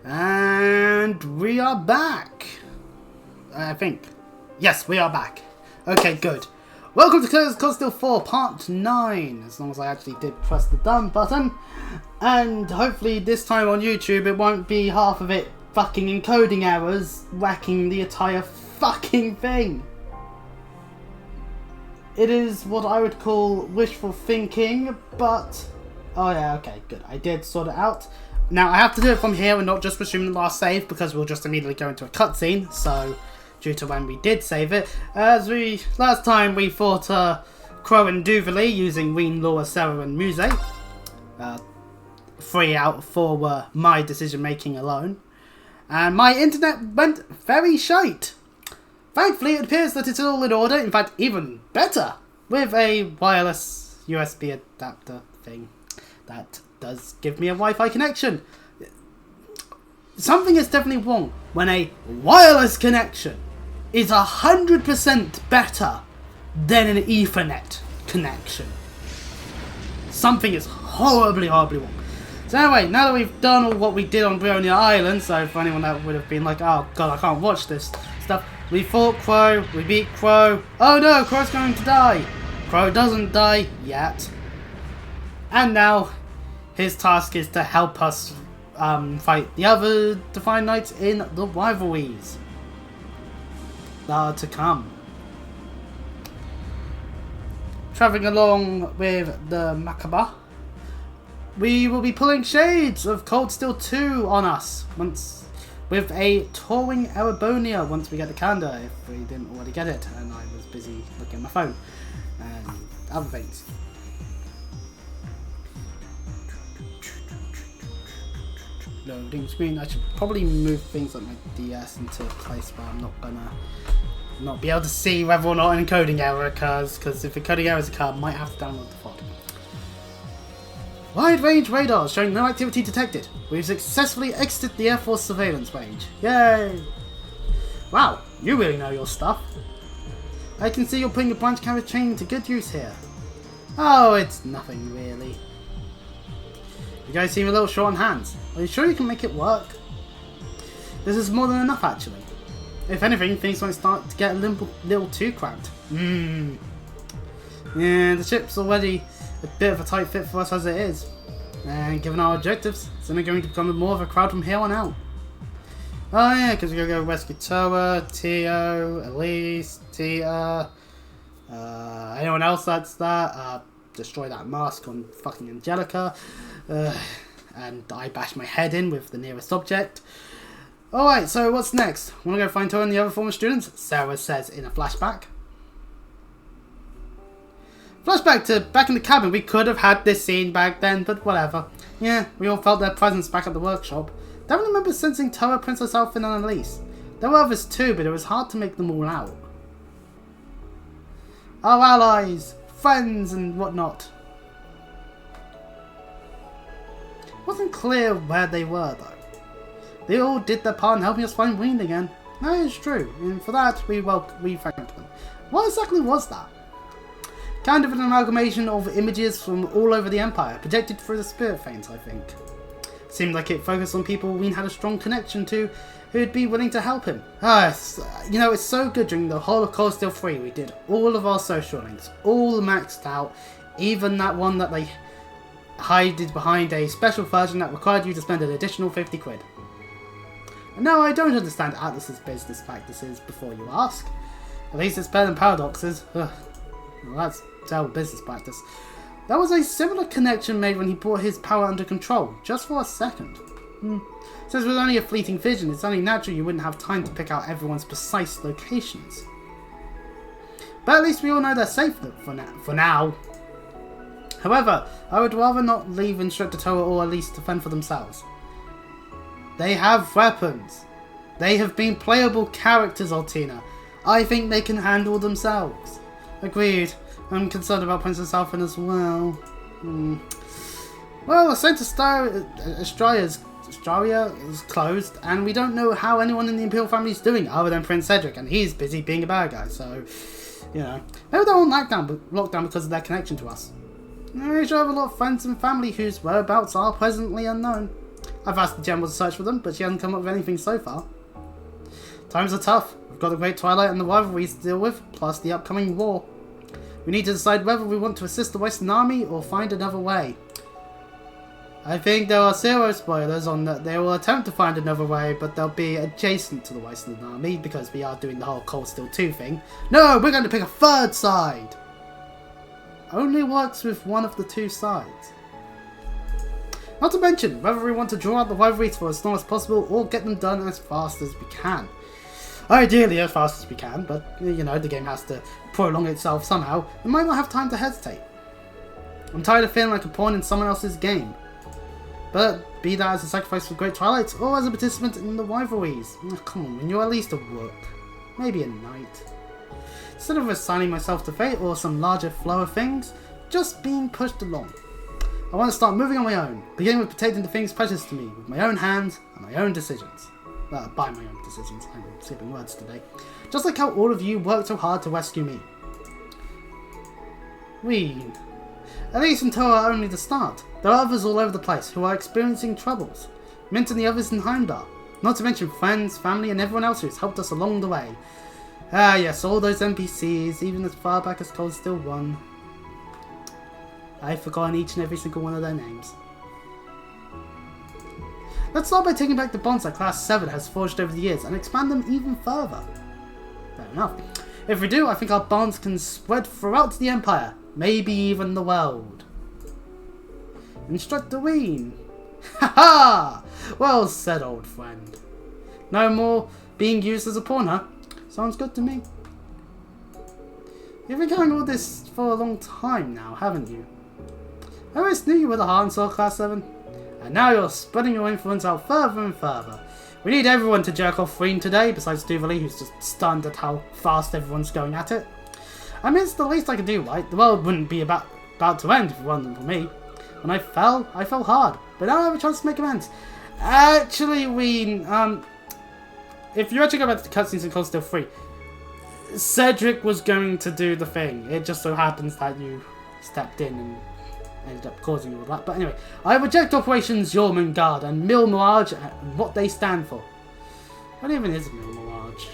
And we are back. I think. Yes, we are back. Okay, good. Welcome to Code Steel 4 Part 9. As long as I actually did press the done button. And hopefully this time on YouTube it won't be half of it fucking encoding errors wrecking the entire fucking thing. It is what I would call wishful thinking, but... Oh yeah, okay, good. I did sort it out. Now, I have to do it from here and not just resume the last save because we'll just immediately go into a cutscene, so due to when we did save it. Last time we fought Crow and Duvalie using Ween, Laura, Sarah and Muse. 3 out of 4 were my decision making alone. And my internet went very shite. Thankfully, it appears that it's all in order, in fact, even better, with a wireless USB adapter thing that does give me a Wi-Fi connection. Something is definitely wrong when a wireless connection is 100% better than an Ethernet connection. Something is horribly wrong. So anyway, now that we've done all what we did on Brionia Island, so for anyone that would have been like, oh god, I can't watch this stuff, we fought Crow, we beat Crow. Oh no, Crow's going to die. Crow doesn't die yet. And now his task is to help us fight the other Divine Knights in the rivalries that are to come. Travelling along with the Macabre, we will be pulling shades of Cold Steel 2 on us with a touring Erebonia once we get the calendar, if we didn't already get it and I was busy looking at my phone and other things. Loading screen. I should probably move things like my DS into a place where I'm not be able to see whether or not an encoding error occurs, because if encoding errors occur, I might have to download the file. Wide range radars showing no activity detected. We've successfully exited the Air Force surveillance range. Yay! Wow, you really know your stuff. I can see you're putting your branch carrier chain to good use here. Oh, it's nothing really. You guys seem a little short on hands. Are you sure you can make it work? This is more than enough, actually. If anything, things might start to get a little too cramped. Yeah, the ship's already a bit of a tight fit for us as it is. And given our objectives, it's only going to become more of a crowd from here on out. Oh yeah, because we're going to go rescue Toa, Tio, Elise, Tia, anyone else that's that, destroy that mask on fucking Angelica, and I bash my head in with the nearest object. Alright, so what's next? Want to go find Toa and the other former students? Sarah says in a flashback. Flashback to back in the cabin. We could have had this scene back then, but whatever. Yeah, we all felt their presence back at the workshop. Don't remember sensing Toa, Princess Elfin and Elise. There were others too, but it was hard to make them all out. Our allies, friends and whatnot. Wasn't clear where they were though. They all did their part in helping us find Ween again. No, it's true, and for that we thanked them. What exactly was that? Kind of an amalgamation of images from all over the Empire, projected through the spirit veins, I think. Seemed like it focused on people Ween had a strong connection to, who'd be willing to help him. You know, it's so good. During the whole of Cold Steel 3, we did all of our social links, all maxed out, even that one that they hid behind a special version that required you to spend an additional 50 quid. And now I don't understand Atlas's business practices before you ask. At least it's better than Paradox's. Ugh. Well, that's terrible business practice. There was a similar connection made when he brought his power under control, just for a second. Since it was only a fleeting vision, it's only natural you wouldn't have time to pick out everyone's precise locations. But at least we all know they're safe for now. However, I would rather not leave Instructor Toa or at least defend for themselves. They have weapons. They have been playable characters, Altina. I think they can handle themselves. Agreed. I'm concerned about Princess Elfin as well. Well, the Saint Australia is closed, and we don't know how anyone in the Imperial family is doing other than Prince Cedric, and he's busy being a bad guy, so, you know. Maybe they're on lockdown because of their connection to us. We should have a lot of friends and family whose whereabouts are presently unknown. I've asked the General to search for them, but she hasn't come up with anything so far. Times are tough. We've got the Great Twilight and the rivalries to deal with, plus the upcoming war. We need to decide whether we want to assist the Western Army or find another way. I think there are zero spoilers on that they will attempt to find another way, but they'll be adjacent to the Western Army because we are doing the whole Cold Steel 2 thing. No, we're going to pick a third side! Only works with one of the two sides. Not to mention, whether we want to draw out the rivalries for as long as possible or get them done as fast as we can. Ideally as fast as we can, but you know, the game has to prolong itself somehow. We might not have time to hesitate. I'm tired of feeling like a pawn in someone else's game. But be that as a sacrifice for Great Twilight or as a participant in the rivalries. Oh, come on, when you're at least a rook. Maybe a knight. Instead of assigning myself to fate or some larger flow of things, just being pushed along. I want to start moving on my own, beginning with protecting the things precious to me, with my own hands and my own decisions. By my own decisions, I'm skipping words today. Just like how all of you worked so hard to rescue me. Ween. At least until are only the start. There are others all over the place who are experiencing troubles. Mint and the others in Heimdall. Not to mention friends, family and everyone else who's helped us along the way. Ah yes, all those NPCs, even as far back as Cold Steel 1. I've forgotten each and every single one of their names. Let's start by taking back the bonds that Class 7 has forged over the years and expand them even further. Fair enough. If we do, I think our bonds can spread throughout the Empire, maybe even the world. Instructor Ween. Ha ha! Well said, old friend. No more being used as a pawn, huh? Sounds good to me. You've been going all this for a long time now, haven't you? I always knew you were the heart and soul Class 7. And now you're spreading your influence out further and further. We need everyone to jerk off Ween today, besides Duvalie, who's just stunned at how fast everyone's going at it. I mean, it's the least I could do, right? The world wouldn't be about to end if it wasn't for me. When I fell hard. But now I have a chance to make amends. Actually, Ween, if you actually go back to the cutscenes in Cold Steel 3, Cedric was going to do the thing. It just so happens that you stepped in and ended up causing all that. But anyway, I reject Operations Jormungand and Mil Mirage and what they stand for. What even is Mil Mirage?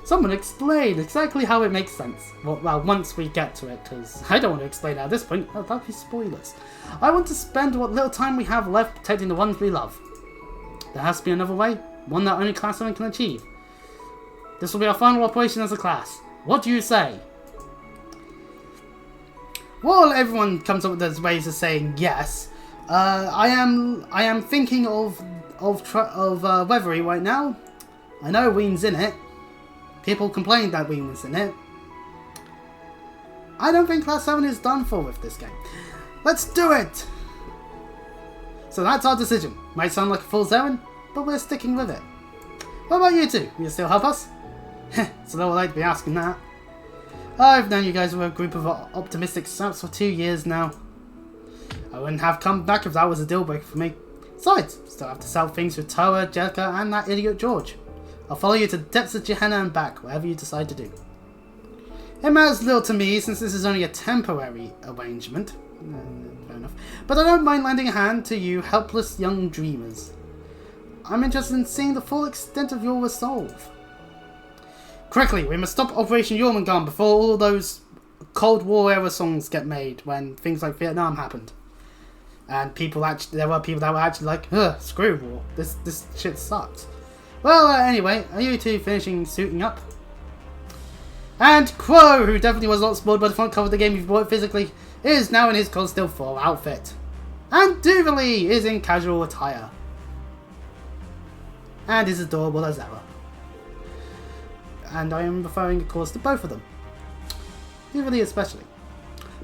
Someone explain exactly how it makes sense. Well, once we get to it, because I don't want to explain it at this point. Oh, that'd be spoilers. I want to spend what little time we have left protecting the ones we love. There has to be another way, one that only Class 7 can achieve. This will be our final operation as a class. What do you say? Well, everyone comes up with those ways of saying yes. I am thinking of Weathery right now. I know Ween's in it. People complained that Ween was in it. I don't think Class 7 is done for with this game. Let's do it! So that's our decision. Might sound like a fool's errand, but we're sticking with it. What about you two? Will you still help us? It's a little late to be asking that. I've known you guys were a group of optimistic scouts for 2 years now. I wouldn't have come back if that was a deal breaker for me. Besides, still have to sell things with Toa, Jelka, and that idiot George. I'll follow you to the depths of Gehenna and back, whatever you decide to do. It matters little to me since this is only a temporary arrangement. Fair enough. But I don't mind lending a hand to you helpless young dreamers. I'm interested in seeing the full extent of your resolve. Quickly, we must stop Operation Jormungand before all those Cold War era songs get made when things like Vietnam happened. And there were people that were actually like, ugh, screw war. This shit sucks. Well, anyway, are you two finishing suiting up? And Quo, who definitely was not spoiled by the front cover of the game you've bought physically, is now in his Cold Steel 4 outfit. And Duvalie is in casual attire. And is adorable as ever. And I am referring, of course, to both of them. Duvalie especially.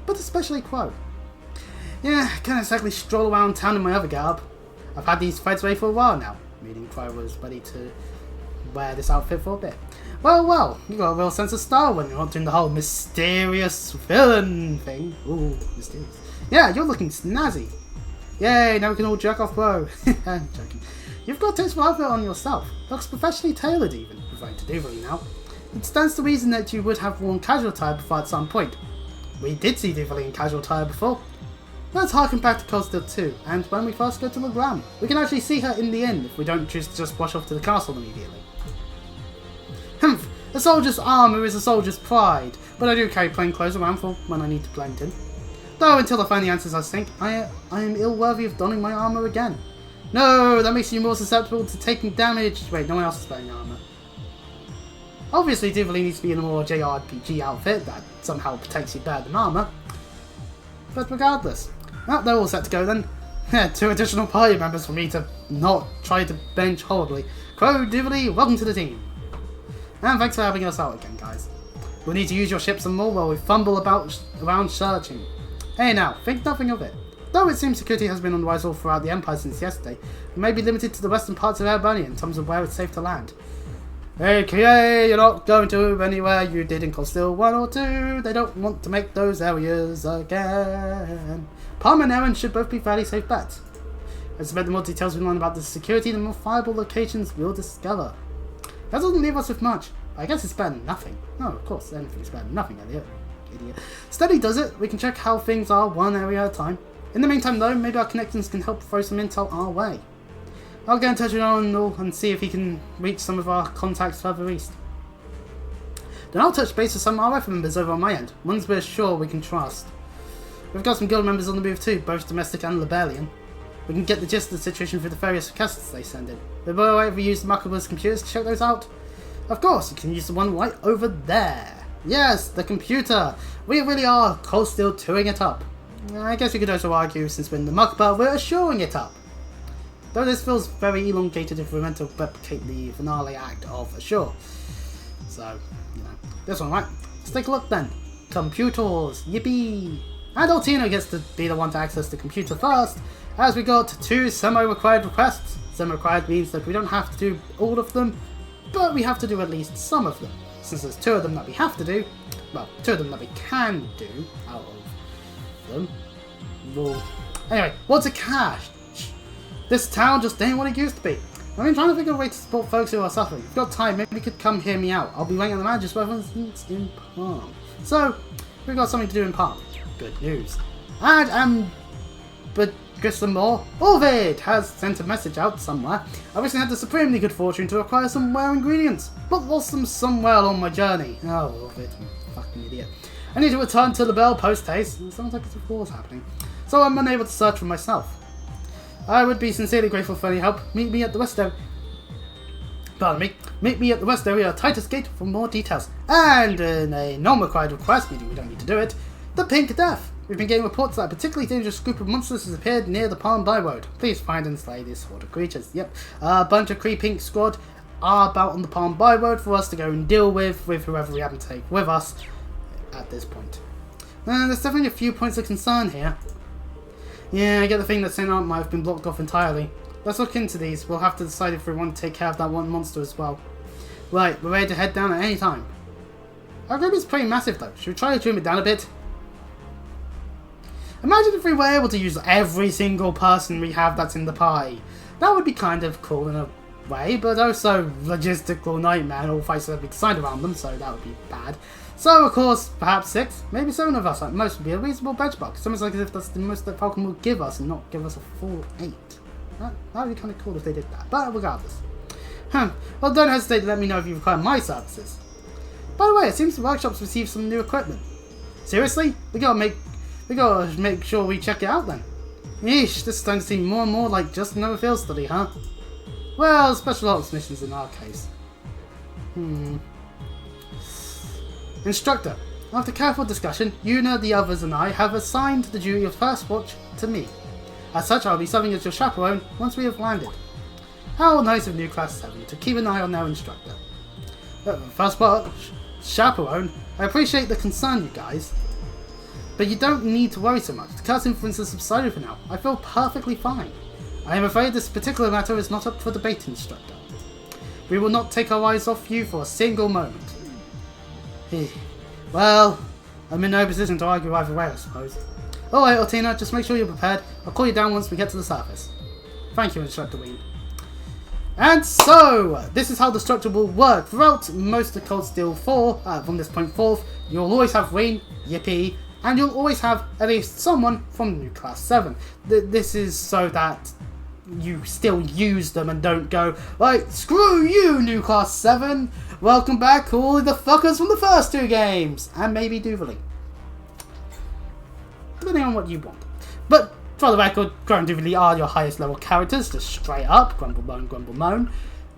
But especially Quo. Yeah, I can't exactly stroll around town in my other garb. I've had these threads ready for a while now. Meaning Quo was ready to wear this outfit for a bit. Well, you got a real sense of style when you're not doing the whole mysterious villain thing. Ooh, mysterious. Yeah, you're looking snazzy. Yay, now we can all jerk off Quo. I'm joking. You've got a tasteful outfit on yourself. Looks professionally tailored even, referring to Duvalie now. It stands to reason that you would have worn casual attire before at some point. We did see Duvalie in casual attire before. Let's harken back to Cold Steel 2, and when we first go to Legram, we can actually see her in the inn if we don't choose to just wash off to the castle immediately. Humph! A soldier's armour is a soldier's pride, but I do carry plain clothes around for when I need to blend in. Though until I find the answers I think, I am ill-worthy of donning my armour again. No, that makes you more susceptible to taking damage. Wait, no one else is wearing armour. Obviously, Duvalie needs to be in a more JRPG outfit that somehow protects you better than armour. But regardless, well, they're all set to go then. 2 additional party members for me to not try to bench horribly. Crow, Duvalie, welcome to the team. And thanks for having us out again, guys. We'll need to use your ship some more while we fumble around searching. Hey now, think nothing of it. Though it seems security has been on the rise all throughout the Empire since yesterday, we may be limited to the western parts of Albania in terms of where it's safe to land. Okay, you're not going to move anywhere you did in Cold Steel 1 or 2. They don't want to make those areas again. Palm and Aaron should both be fairly safe bets. I suspect the more details we learn about the security, the more viable locations we'll discover. That doesn't leave us with much. I guess it's better than nothing. No, of course, anything's better than nothing, idiot. Steady does it. We can check how things are one area at a time. In the meantime, though, maybe our connections can help throw some intel our way. I'll get in touch with Arnold and see if he can reach some of our contacts further east. Then I'll touch base with some RF members over on my end, ones we're sure we can trust. We've got some guild members on the move too, both domestic and Liberian. We can get the gist of the situation through the various requests they send in. But by the way, we use Macabra's computers to check those out. Of course, you can use the one right over there. Yes, the computer! We really are Cold Steel 2ing it up. I guess you could also argue, since we're in the Makaba, we're assuring it up. Though this feels very elongated if we're meant to replicate the finale act of Assure. So, you know, this one, right? Let's take a look then. Computers, yippee! And Altino gets to be the one to access the computer first, as we got 2 semi-required requests. Semi-required means that we don't have to do all of them, but we have to do at least some of them. Since there's 2 of them that we have to do, well, 2 of them that we can do out of them. Well, anyway, what's a cache? This town just ain't what it used to be. I've been trying to figure a way to support folks who are suffering. If you've got time, maybe you could come hear me out. I'll be waiting on the manager's residence in Palm. So, we've got something to do in Palm. Good news. And, but some more. Orvid has sent a message out somewhere. I recently had the supremely good fortune to acquire some rare ingredients, but lost them somewhere along my journey. Oh, Orvid, you fucking idiot. I need to return to the Bell post-haste. It sounds like a war's happening. So I'm unable to search for myself. I would be sincerely grateful for any help. Meet me at the west area. Pardon me. Meet me at the west area, Titus Gate, for more details. And in a non-required request, meaning we don't need to do it, the Pink Death. We've been getting reports that a particularly dangerous group of monsters has appeared near the Palm Byroad. Please find and slay this sort of creatures. Yep. A bunch of creeping squad are about on the Palm Byroad for us to go and deal with whoever we happen to take with us at this point. There's definitely a few points of concern here. Yeah, I get the thing that St. Aunt might have been blocked off entirely. Let's look into these. We'll have to decide if we want to take care of that one monster as well. Right, we're ready to head down at any time. Our group is pretty massive though. Should we try to trim it down a bit? Imagine if we were able to use every single person we have that's in the party. That would be kind of cool in a way, but also logistical nightmare and all fights that we decide around them, so that would be bad. So, of course, perhaps 6, maybe 7 of us at most would be a reasonable benchmark. It's almost like as if that's the most that Falcon will give us and not give us a full 8. That would be kind of cool if they did that, but regardless. Well, don't hesitate to let me know if you require my services. By the way, it seems the workshop's received some new equipment. Seriously? We gotta make sure we check it out then. Yeesh, this is starting to seem more and more like just another field study, huh? Well, special ops missions in our case. Instructor, after careful discussion, Yuna, the others, and I have assigned the duty of first watch to me. As such, I'll be serving as your chaperone once we have landed. How nice of new class 7 to keep an eye on their instructor. First watch, chaperone, I appreciate the concern, you guys. But you don't need to worry so much. The curse influence has subsided for now. I feel perfectly fine. I am afraid this particular matter is not up for debate, instructor. We will not take our eyes off you for a single moment. Well, I'm in no position to argue either way, I suppose. Alright, Ortina, just make sure you're prepared. I'll call you down once we get to the surface. Thank you, Instructor Ween. And so, this is how the structure will work throughout most of Cold Steel 4. From this point forth, you'll always have Ween, yippee, And you'll always have at least someone from New Class 7. This is so that you still use them and don't go, like, screw you, New Class 7! Welcome back, all the fuckers from the first 2 games! And maybe Duvalie. Depending on what you want. But, for the record, Crow and Duvalie are your highest level characters, just straight up, grumble moan, grumble moan.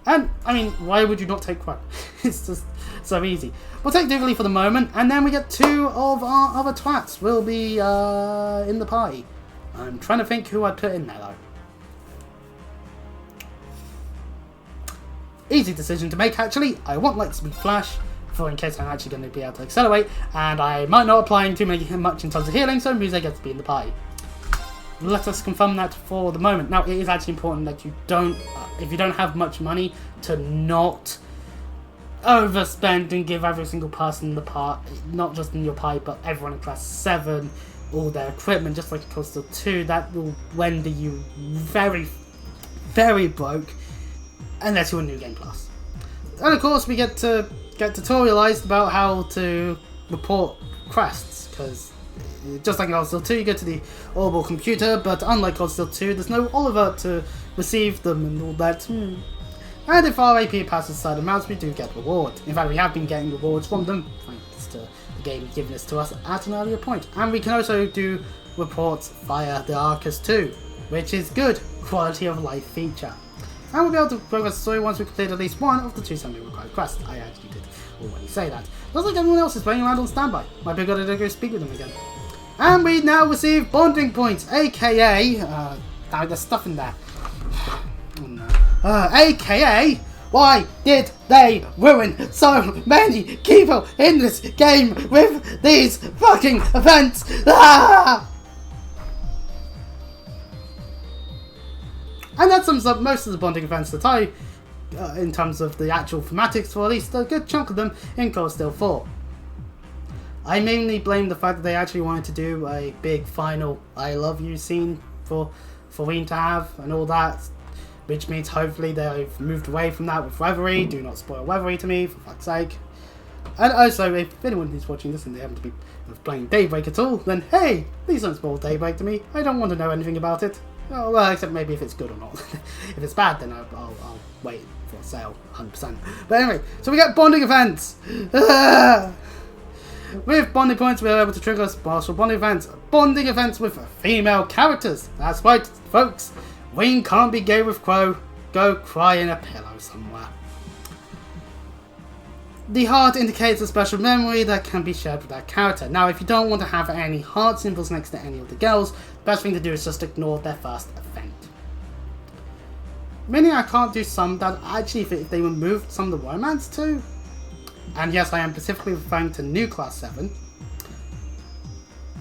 And, I mean, why would you not take Crow? It's just so easy. We'll take Duvalie for the moment, and then we get 2 of our other twats will be in the party. I'm trying to think who I'd put in there, though. Easy decision to make, actually. I want Lightspeed Flash, for in case I'm actually going to be able to accelerate, and I might not applying too much in terms of healing, so Muse gets to be in the party. Let us confirm that for the moment. Now, it is actually important that you don't, if you don't have much money, to not overspend and give every single person in the part, not just in your party, but everyone in Class 7, all their equipment, just like it costs 2. That will render you very, very broke. Unless you're a New Game Plus. And of course we get tutorialized about how to report quests, because just like in Cold Steel 2 you go to the orbital computer, but unlike Cold Steel 2 there's no Oliver to receive them and all that. And if our AP passes certain amounts we do get reward. In fact we have been getting rewards from them, thanks to the game giving this to us at an earlier point. And we can also do reports via the Arcus 2, which is good quality of life feature. And we'll be able to progress the story once we complete at least one of the 2 semi-required quests. I actually did already say that. Looks like everyone else is waiting around on standby. Might be a good idea to go speak with them again. And we now receive bonding points, aka... there's stuff in there. Oh no. AKA... Why did they ruin so many people in this game with these fucking events? Ah! And that sums up most of the bonding events that I, in terms of the actual thematics, for at least a good chunk of them in Cold Steel 4. I mainly blame the fact that they actually wanted to do a big final I love you scene for Ween to have and all that, which means hopefully they've moved away from that with Reverie. Do not spoil Reverie to me, for fuck's sake. And also, if anyone is watching this and they happen to be playing Daybreak at all, then hey, please don't spoil Daybreak to me. I don't want to know anything about it. Oh, well, except maybe if it's good or not. If it's bad, then I'll wait for a sale, 100%. But anyway, so we get bonding events. With bonding points, we are able to trigger partial bonding events. Bonding events with female characters. That's right, folks. Ween can't be gay with Crow. Go cry in a pillow somewhere. The heart indicates a special memory that can be shared with that character. Now, if you don't want to have any heart symbols next to any of the girls, the best thing to do is just ignore their first event. Meaning I can't do some that actually, if they removed some of the romance too, and yes, I am specifically referring to New Class 7,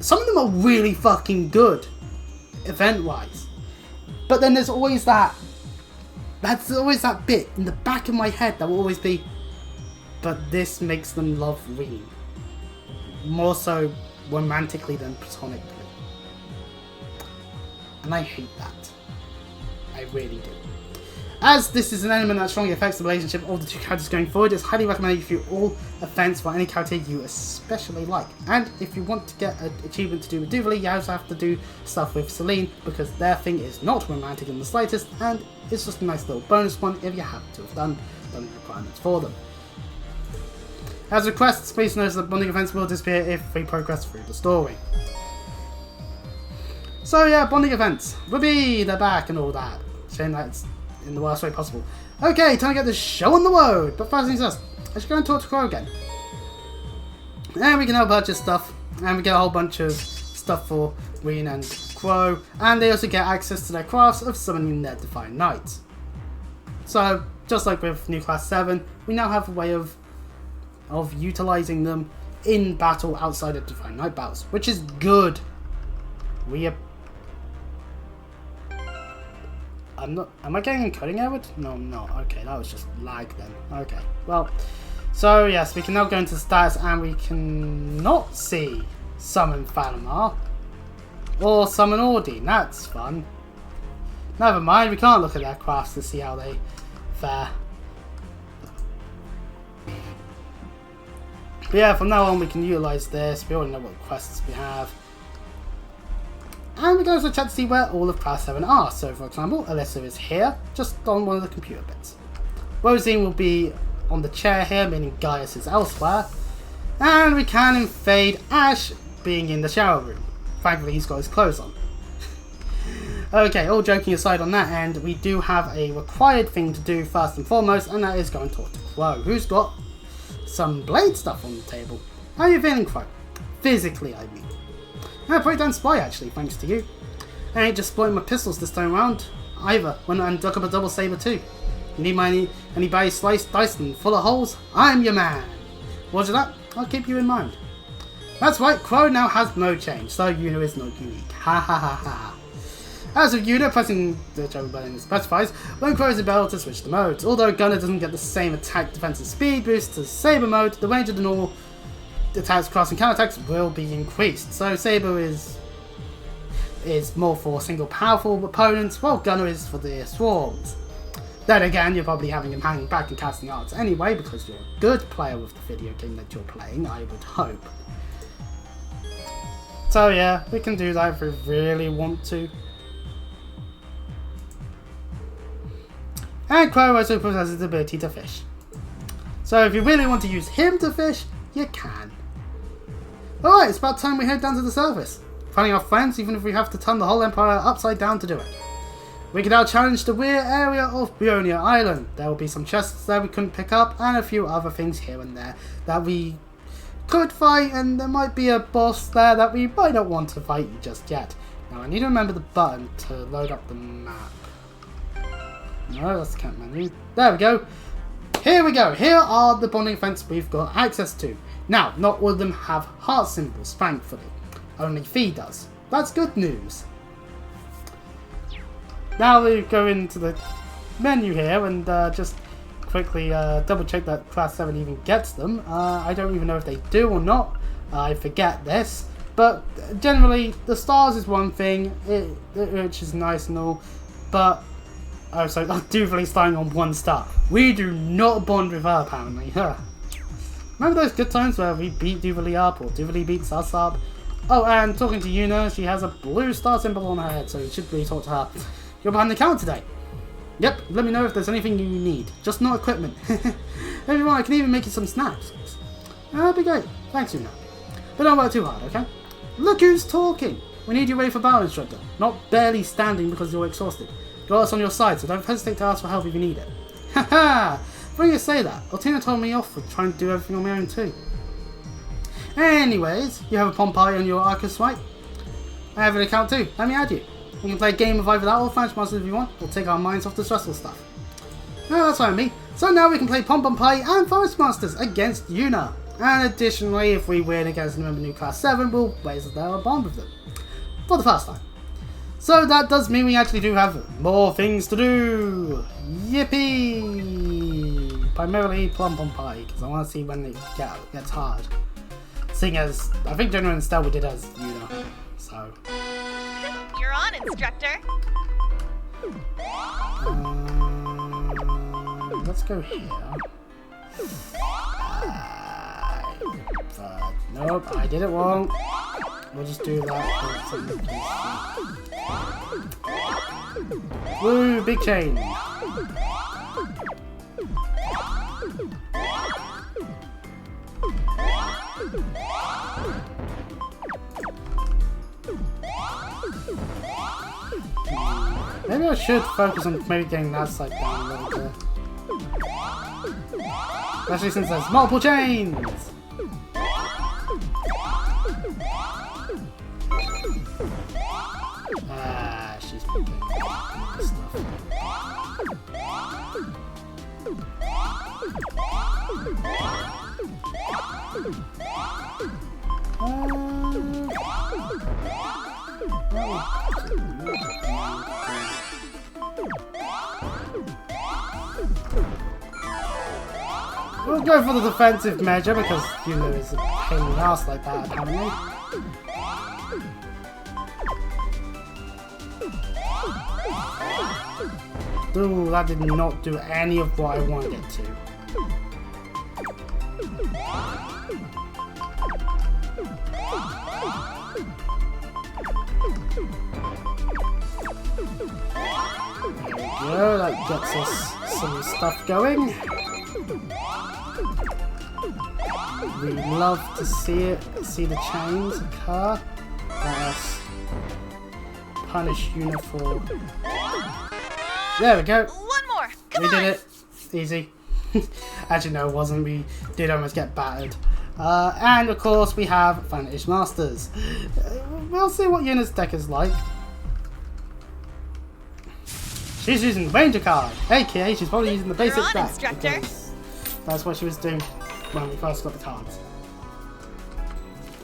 some of them are really fucking good, event-wise. But then there's always that bit in the back of my head that will always be, but this makes them love Ween. More so romantically than platonically. And I hate that. I really do. As this is an element that strongly affects the relationship of the 2 characters going forward, it's highly recommended you do all events for any character you especially like. And if you want to get an achievement to do with Duvalie, you also have to do stuff with Celine, because their thing is not romantic in the slightest, and it's just a nice little bonus one if you happen to have done the requirements for them. As requests, please notice that bonding events will disappear if we progress through the story. So yeah, bonding events. Whoopee, they're back and all that. Shame that it's in the worst way possible. Okay, time to get the show on the road. But first things first, let's go and talk to Crow again. And we can now purchase stuff. And we get a whole bunch of stuff for Ween and Crow. And they also get access to their crafts of summoning their Divine Knights. So, just like with New Class 7, we now have a way of utilizing them in battle outside of Divine Knight battles, which is good. Am I getting encoding error? No, I'm not. Okay, that was just lag then. Okay, well, so yes, we can now go into stats and we can not see Summon Falamar or Summon Ordine. That's fun. Never mind, we can't look at their crafts to see how they fare. But yeah, from now on we can utilise this. We already know what quests we have. And we can also check to see where all of Class 7 are. So for example, Alyssa is here, just on one of the computer bits. Rosine will be on the chair here, meaning Gaius is elsewhere. And we can invade Ash being in the shower room. Thankfully he's got his clothes on. Okay, all joking aside on that end, we do have a required thing to do first and foremost, and that is going to talk to Crow, who's got some blade stuff on the table. How are you feeling, Crow? Physically, I mean. Pretty damn spry actually, thanks to you. I ain't just exploiting my pistols this time around, either, when I dug up a double saber too. You need any berry sliced Dyson full of holes? I'm your man! Roger that, I'll keep you in mind. That's right, Crow now has mode change, so Yuna is not unique. Ha ha ha ha. As with Yuna, pressing the whichever button specifies, when Crow is able to switch the modes. Although Gunner doesn't get the same attack, defense and speed boost as Saber mode, the range of the normal attacks, cross and counterattacks will be increased. So Saber is more for single powerful opponents, while Gunner is for the swarms. Then again, you're probably having him hanging back and casting arts anyway, because you're a good player with the video game that you're playing, I would hope. So yeah, we can do that if we really want to. And Crow also possesses the ability to fish. So if you really want to use him to fish, you can. Alright, it's about time we head down to the surface. Finding our friends, even if we have to turn the whole Empire upside down to do it. We can now challenge the weird area of Bionia Island. There will be some chests there we couldn't pick up, and a few other things here and there that we could fight, and there might be a boss there that we might not want to fight just yet. Now I need to remember the button to load up the map. No, that's the camp menu. There we go. Here we go. Here are the bonding events we've got access to. Now, not all of them have heart symbols, thankfully. Only Fee does. That's good news. Now we go into the menu here and just quickly double check that Class 7 even gets them. I don't even know if they do or not. I forget this. But generally, the stars is one thing, which is nice and all. But oh, so Duvalie starting on 1 star. We do not bond with her, apparently. Huh. Remember those good times where we beat Duvalie up, or Duvalie beats us up? Oh, and talking to Yuna, she has a blue star symbol on her head, so you should really talk to her. You're behind the counter today. Yep, let me know if there's anything you need. Just not equipment. If you want, I can even make you some snacks. That'd be great. Thanks, Yuna. But don't work too hard, okay? Look who's talking! We need you ready for battle, instructor. Not barely standing because you're exhausted. Got us on your side, so don't hesitate to ask for help if you need it. Haha! Funny you say that. Altina told me off for trying to do everything on my own too. Anyways, you have a Pompeii on your Arcus, right? I have an account too. Let me add you. We can play a game of either that or French Masters if you want. We'll take our minds off the stressful stuff. Oh, that's what I mean. So now we can play Pompeii and Forest Masters against Yuna. And additionally, if we win against a member new Class 7, we'll raise our bond with them. For the first time. So that does mean we actually do have more things to do. Yippee! Primarily Pompeii, because I want to see when it gets hard. Seeing as, I think General and Stell we did as Yuna, so. You're on, instructor. Let's go here. Nope, I did it wrong. We'll just do that. Woo, big chain. Maybe I should focus on maybe getting that side down a little bit. Especially since there's multiple chains! Ah, she's been doing stuff. We'll go for the defensive measure because Yuna is a pain in the ass like that, apparently. Ooh, that did not do any of what I wanted it to. Go, that gets us some stuff going. We love to see the chains occur. Let us punish uniform. There we go. One more. Come We on. did it. Easy. Actually, no, it wasn't. We did almost get battered. And of course, we have Vanish Masters. We'll see what Yuna's deck is like. She's using the Ranger card, aka she's probably using the basic You're on, deck. instructor. Because that's what she was doing when we first got the cards.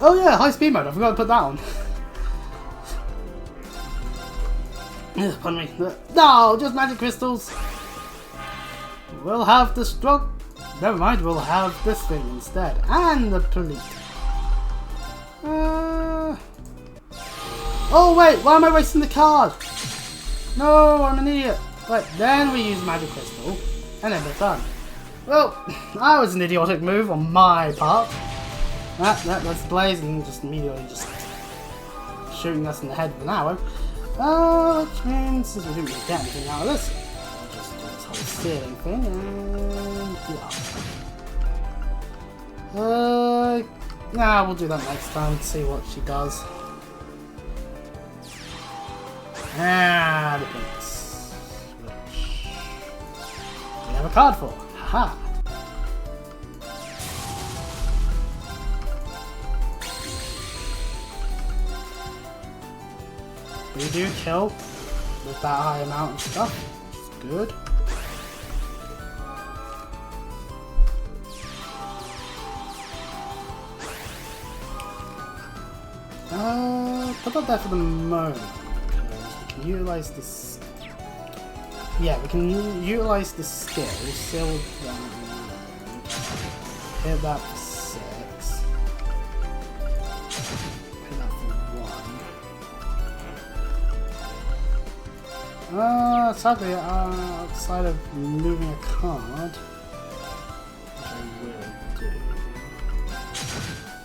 Oh yeah, high speed mode. I forgot to put that on. Pardon me. No, just magic crystals. We'll have the stroke. Never mind, we'll have this thing instead. And the police. Oh wait, why am I wasting the card? No, I'm an idiot. Right, then we use magic crystal. And then we're done. Well, that was an idiotic move on my part. That's Blaze and just immediately just shooting us in the head with an arrow. Which means since we didn't really get anything out of this, I'll just do this whole stealing thing and yeah. Nah, we'll do that next time, see what she does. And the prince, which we have a card for. Haha. We do kill with that high amount of stuff, which is good. Put that there for the moment. We can utilize this. Yeah, we can utilize the skill. Seal down. Hit that for 6. Hit that for 1. Sadly, outside of moving a card, which I will do.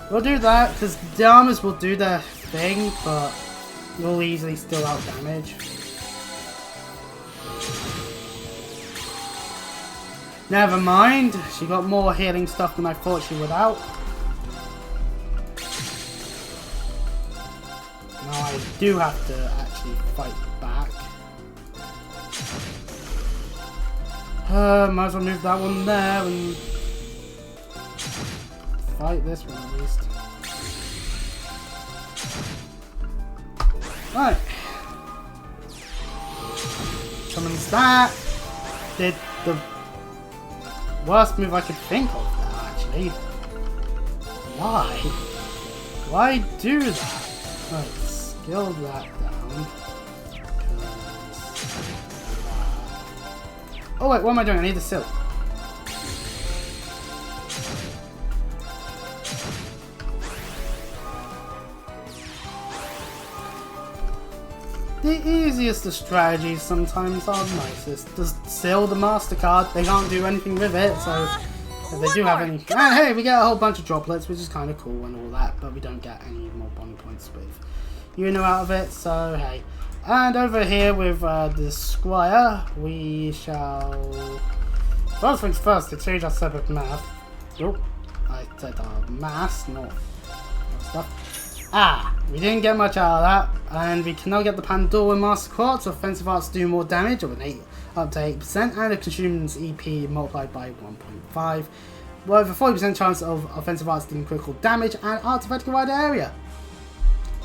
We'll do that, because the armors will do their thing, but we'll easily still out damage. Never mind, she got more healing stuff than I thought she would out. Now I do have to actually fight back. Might as well move that one there and fight this one at least. Right. Summons that. Did the worst move I could think of there, actually. Why? Why do that? Right, skill that down. Oh wait, what am I doing? I need the silk. The easiest of strategies sometimes are nicest. Just seal the MasterCard, they can't do anything with it, so if they do have any... And hey, we get a whole bunch of droplets, which is kind of cool and all that, but we don't get any more bond points with Yuno out of it, so hey. And over here with the Squire, we shall... First things first, to change our separate math. Oh, I said our mass, not stuff. Ah, we didn't get much out of that, and we can now get the Pandora Master Quartz. Offensive arts do more damage, up to 8%, and it consumes EP multiplied by 1.5, with a 40% chance of offensive arts doing critical damage and artifact wide area.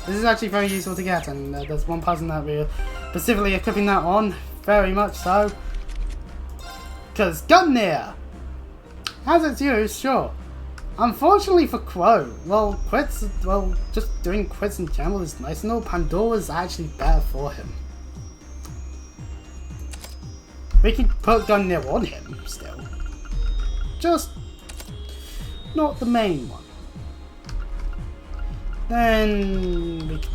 This is actually very useful to get, and there's one person that we're specifically equipping that on, very much so. Because Gunneer! As it's used, sure. Unfortunately for Crow, well, just doing crits in general is nice, and all Pandora's actually better for him. We can put Gunneer on him still. Just not the main one. Then we can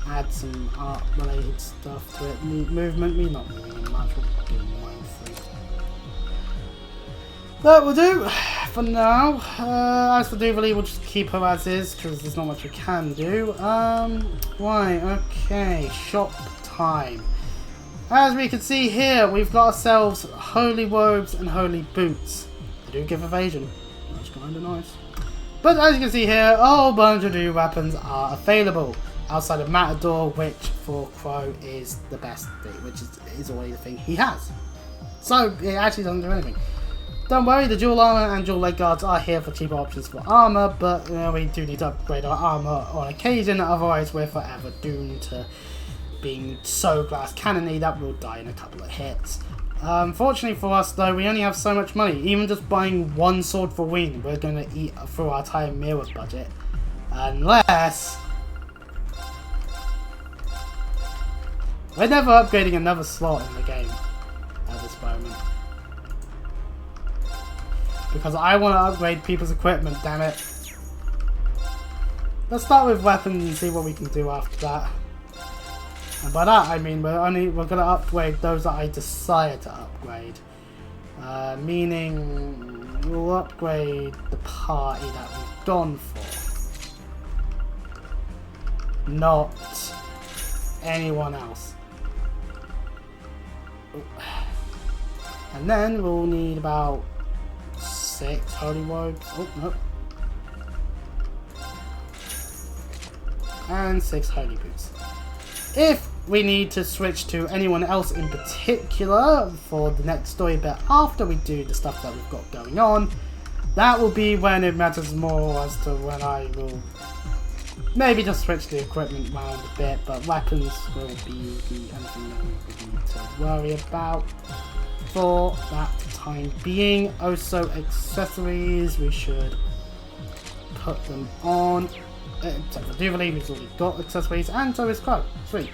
add some art related stuff to it. Movement, me not really much, we'll do one thing. That will do. for now. As for Duvalie, we'll just keep her as is, because there's not much we can do. Right, okay, shop time. As we can see here, we've got ourselves holy robes and holy boots. They do give evasion. That's kind of nice. But as you can see here, a whole bunch of new weapons are available. Outside of Matador, which for Crow is the best thing, which is already the thing he has. So it actually doesn't do anything. Don't worry, the dual armor and dual leg guards are here for cheaper options for armor, but we do need to upgrade our armor on occasion, otherwise we're forever doomed to being so glass cannony that we'll die in a couple of hits. Fortunately for us though, we only have so much money. Even just buying one sword for Ween, we're going to eat through our entire meal budget. Unless... we're never upgrading another slot in the game at this moment. Because I want to upgrade people's equipment, damn it. Let's start with weapons and see what we can do after that. And by that I mean we're going to upgrade those that I desire to upgrade. Meaning we'll upgrade the party that we've gone for. Not anyone else. And then we'll need about 6 holy robes. Oh, no. And 6 holy boots. If we need to switch to anyone else in particular for the next story bit after we do the stuff that we've got going on, that will be when it matters more as to when I will maybe just switch the equipment around a bit, but weapons will be the only thing that we need to worry about for that time being. Also accessories, we should put them on. Except for Duvalie, who's already got accessories, and so is Crow. Sweet.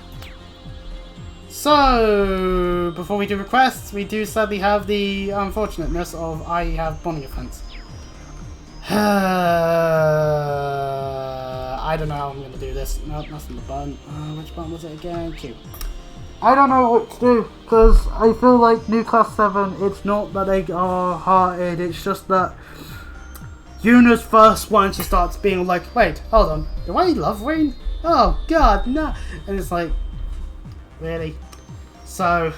So, before we do requests, we do sadly have the unfortunateness of I have bonding offense. I don't know how I'm going to do this. No, that's not the button. Which button was it again? Q. I don't know what to do, because I feel like New Class 7, it's not that they are hearted, it's just that Yuna's first one, she starts being like, wait, hold on, do I love Rain? Oh god, no. And it's like, really? So,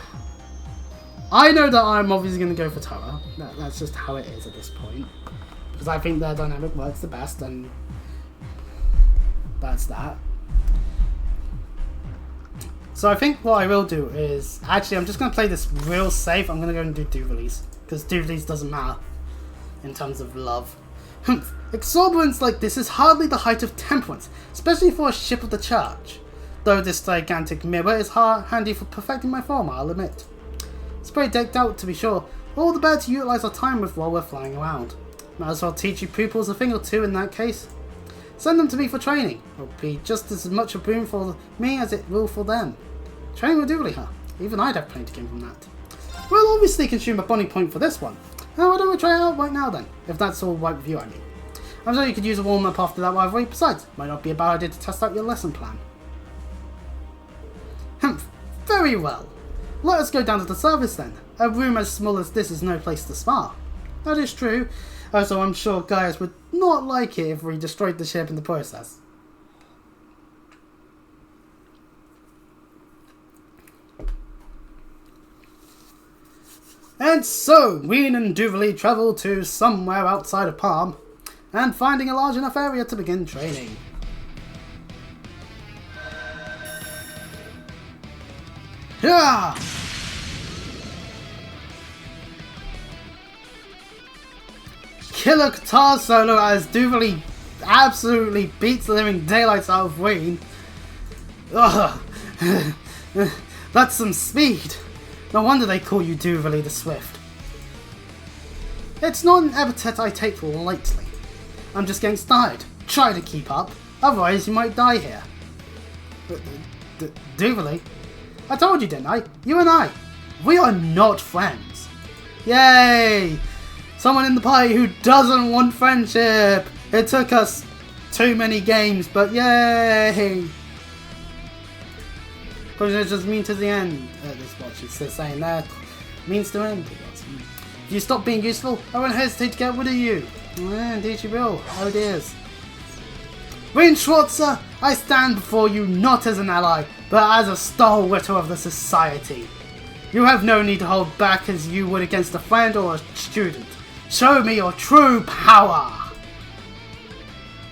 I know that I'm obviously going to go for Tara. That's just how it is at this point. Because I think their dynamic works the best, and that's that. So I think what I will do is, actually I'm just going to play this real safe. I'm going to go and do Duvalie's, because Duvalie's doesn't matter in terms of love. Exuberance like this is hardly the height of temperance, especially for a ship of the church. Though this gigantic mirror is handy for perfecting my form, I'll admit. It's pretty decked out to be sure, all the better to utilise our time with while we're flying around. Might as well teach you pupils a thing or two in that case. Send them to me for training. It'll be just as much a boon for me as it will for them. Training with Duvalie, huh? Even I'd have plenty to gain from that. We'll obviously consume a bonding point for this one. Now, why don't we try it out right now then? If that's all right with you, I mean. I'm sure you could use a warm-up after that while way. Besides, might not be a bad idea to test out your lesson plan. Humph. Very well. Let us go down to the service then. A room as small as this is no place to spar. That is true. Also, I'm sure Gaius would not like it if we destroyed the ship in the process. And so, Ween and Duvalie travel to somewhere outside of Palm, and finding a large enough area to begin training. Yeah! Killer guitar solo as Duvalie absolutely beats the living daylights out of Ween. Ugh. That's some speed. No wonder they call you Duvalie the Swift. It's not an epithet I take lightly. I'm just getting started. Try to keep up, otherwise you might die here. Duvalie? I told you, didn't I? You and I. We are not friends. Yay! Someone in the party who doesn't want friendship. It took us too many games, but yay! Because it's just mean to the end. This watch is saying that means to end. If you stop being useful, I won't hesitate to get rid of you. Indeed you will. Oh dears. Wayne Schwarzer, I stand before you not as an ally, but as a stalwart of the society. You have no need to hold back as you would against a friend or a student. Show me your true power.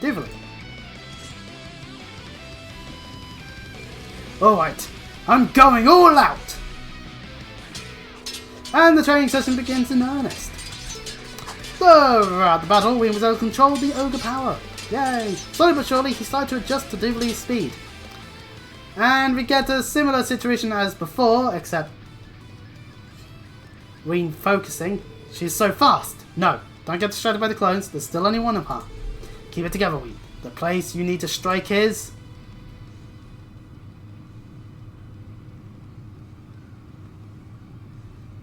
Dively. Alright, I'm going all out! And the training session begins in earnest. Throughout the battle, we was able to control the ogre power. Yay! Slowly but surely, he started to adjust to Dively's speed. And we get a similar situation as before, except Ween focusing. She's so fast! No, don't get distracted by the clones, there's still only one of her. Keep it together, Ween. The place you need to strike is...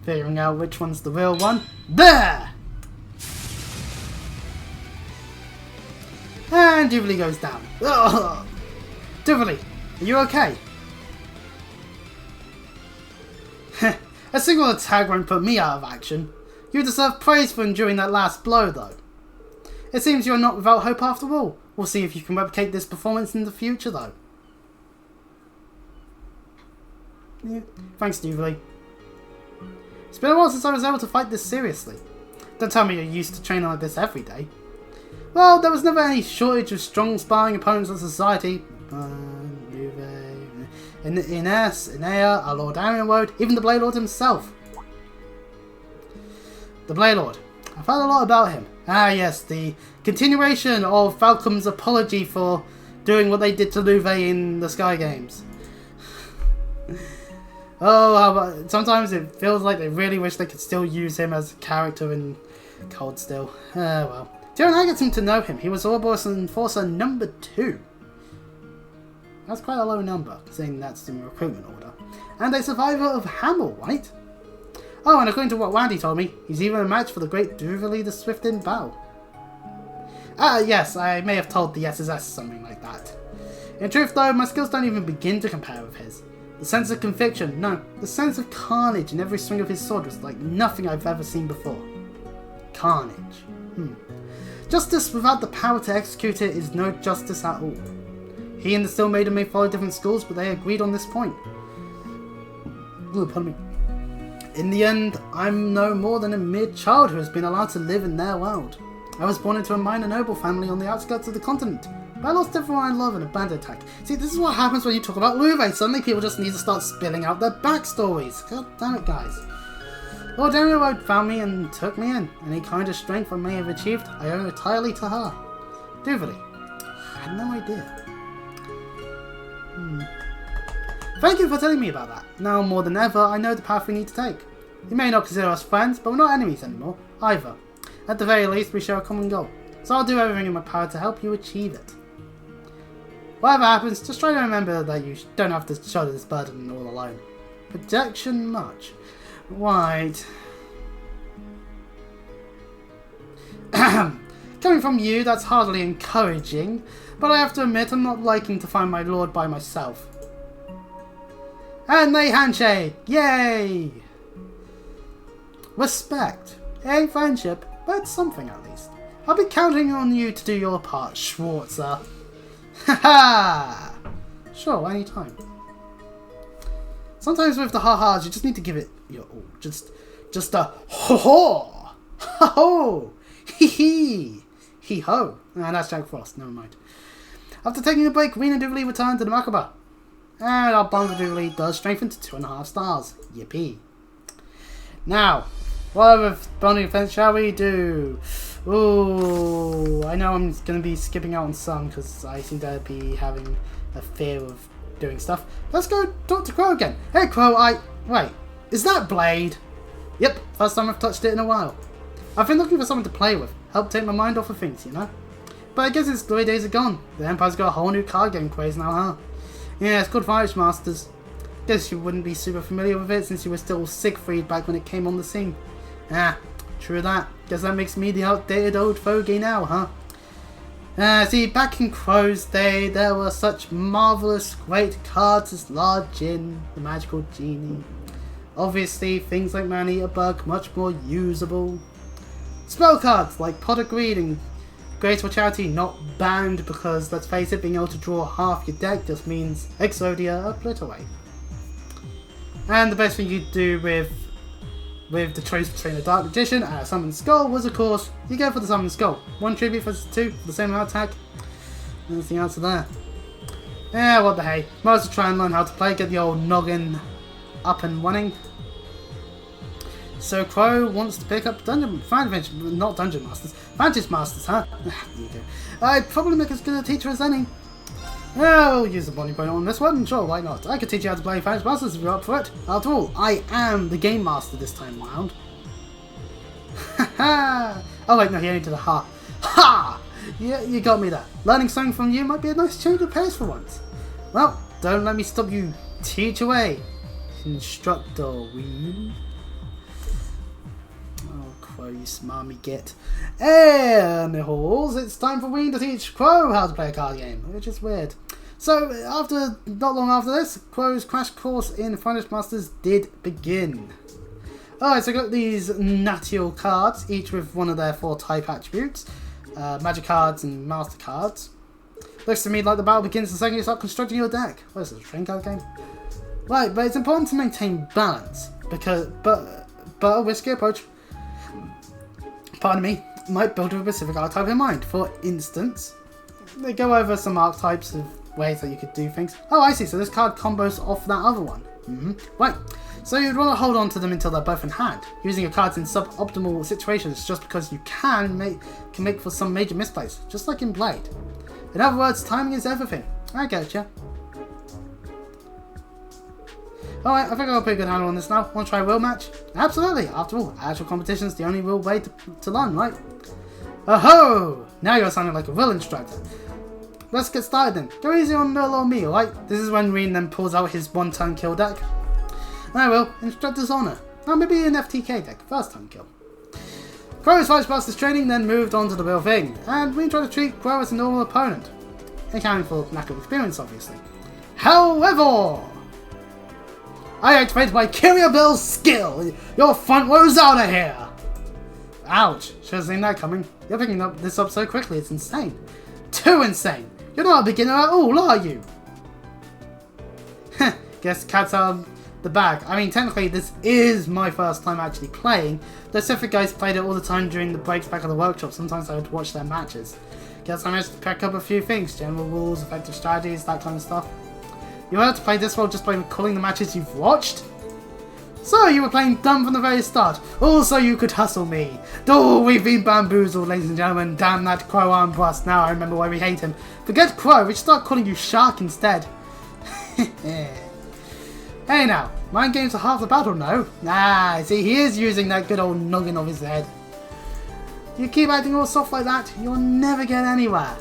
figuring out which one's the real one. There! And Dively goes down. Ugh. Dively, are you okay? A single attack won't put me out of action. You deserve praise for enduring that last blow, though. It seems you're not without hope after all. We'll see if you can replicate this performance in the future, though. Yeah. Thanks, Dively. It's been a while since I was able to fight this seriously. Don't tell me you're used to training like this every day. Well, there was never any shortage of strong sparring opponents in society. Ines, Inea, our Lord Arianwold, even the Blade Lord himself. The Blade Lord. I've heard a lot about him. Ah yes, the continuation of Falcom's apology for doing what they did to Luve in the Sky Games. Oh, sometimes it feels like they really wish they could still use him as a character in Cold Steel. Well. During I get him to know him, he was Ouroboros Enforcer number 2. That's quite a low number, saying that's in recruitment order. And a survivor of Hamel, right? Oh, and according to what Wandy told me, he's even a match for the great Dively the Swift in battle. Yes, I may have told the SSS something like that. In truth though, my skills don't even begin to compare with his. The sense of conviction, no, the sense of carnage in every swing of his sword was like nothing I've ever seen before. Carnage. Justice without the power to execute it is no justice at all. He and the Steel Maiden may follow different schools, but they agreed on this point. Ooh, pardon me. In the end, I'm no more than a mere child who has been allowed to live in their world. I was born into a minor noble family on the outskirts of the continent, but I lost everyone I love in a band attack. See, this is what happens when you talk about Luve. Suddenly people just need to start spilling out their backstories. God damn it, guys. Lord Arianwold found me and took me in. Any kind of strength I may have achieved, I owe entirely to her. Dively. I had no idea. Thank you for telling me about that. Now more than ever, I know the path we need to take. You may not consider us friends, but we're not enemies anymore, either. At the very least, we share a common goal. So I'll do everything in my power to help you achieve it. Whatever happens, just try to remember that you don't have to shoulder this burden all alone. Protection much. Right. Coming from you, that's hardly encouraging, but I have to admit I'm not liking to find my lord by myself. And they handshake! Yay! Respect. It ain't friendship, but it's something at least. I'll be counting on you to do your part, Schwarzer. Haha! Sure, anytime. Sometimes with the ha-has, you just need to give it your all. Just a ho-ho! Ha-ho! Hee-hee! Hee-ho! And that's Jack Frost, never mind. After taking a break, Ween and Dively return to the Makaba. And our bond with Dively does strengthen to 2.5 stars. Yippee. Now, what other bonding events shall we do? Ooh, I know I'm going to be skipping out on some because I seem to be having a fear of doing stuff. Let's go talk to Crow again. Hey Crow, wait, is that Blade? Yep, first time I've touched it in a while. I've been looking for someone to play with, help take my mind off of things, you know? But I guess its glory days are gone. The Empire's got a whole new card game craze now, huh? Yeah, it's called Fire Masters. Guess you wouldn't be super familiar with it since you were still Siegfried back when it came on the scene. Ah, true that. Guess that makes me the outdated old fogey now, huh? See, back in Crow's day, there were such marvellous great cards as Large Jin, the Magical Genie, Obviously, things like Man-Eater Bug much more usable. Spell cards like Pot of Greed and Great Charity not banned because, let's face it, being able to draw half your deck just means Exodia Obliterate. And the best thing you do with the choice between a Dark Magician and a Summoned Skull was, of course, you go for the Summoned Skull. 1 tribute versus 2 for the same amount of attack. That's the answer there. Yeah, what the hey. Might as well try and learn how to play, get the old noggin up and running. So Crow wants to pick up Vantage Masters, huh? I'd probably make as good a teacher as any. I'll use the bonding point on this one, sure, why not? I could teach you how to play Vantage Masters if you're up for it. After all, I am the Game Master this time round. Ha! Oh wait, no, he only did a ha. Ha! Yeah, you got me there. Learning something from you might be a nice change of pace for once. Well, don't let me stop you. Teach away, Instructor Weed. Oh, Crow, you smarmy git. And halls, it's time for Ween to teach Crow how to play a card game, which is weird. So, not long after this, Crow's crash course in Vantage Masters did begin. Alright, so I got these Natial cards, each with one of their 4 type attributes. Magic cards and Master cards. Looks to me like the battle begins the second you start constructing your deck. What is this, a train card game? Right, but it's important to maintain balance, but a risky approach, pardon me, might build with a specific archetype in mind. For instance, they go over some archetypes of ways that you could do things. Oh, I see, so this card combos off that other one. Right, so you'd want to hold on to them until they're both in hand, using your cards in suboptimal situations just because you can make for some major misplays, just like in Blade. In other words, timing is everything. I get ya. Alright, I think I'll put a good handle on this now. Want to try a real match? Absolutely! After all, actual competition is the only real way to learn, right? Oh-ho! Now you're sounding like a real instructor. Let's get started then. Go easy on little old me, alright? This is when Reen then pulls out his 1-turn kill deck. I will. Instructor's Honor. Or maybe an FTK deck. First turn kill. Crow's Vantage Masters training then moved on to the real thing, and we tried to treat Crow as a normal opponent. Accounting for lack of experience, obviously. However, I activated my Kyria Bell's skill! Your front row's out of here! Ouch, should have seen that coming. You're picking this up so quickly, it's insane. Too insane! You're not a beginner at all, are you? Heh, guess cat's out of the bag. I mean, technically, this is my first time actually playing. The Pacific guys played it all the time during the breaks back at the workshop. Sometimes I would watch their matches. Guess I managed to pick up a few things. General rules, effective strategies, that kind of stuff. You learned to play this well just by recalling the matches you've watched? So, you were playing dumb from the very start. Also, you could hustle me. Oh, we've been bamboozled, ladies and gentlemen. Damn that Crow arm bust. Now I remember why we hate him. Forget Crow, we should start calling you Shark instead. Hey now, mind games are half the battle, no? Ah, see, he is using that good old noggin of his head. You keep acting all soft like that, you'll never get anywhere.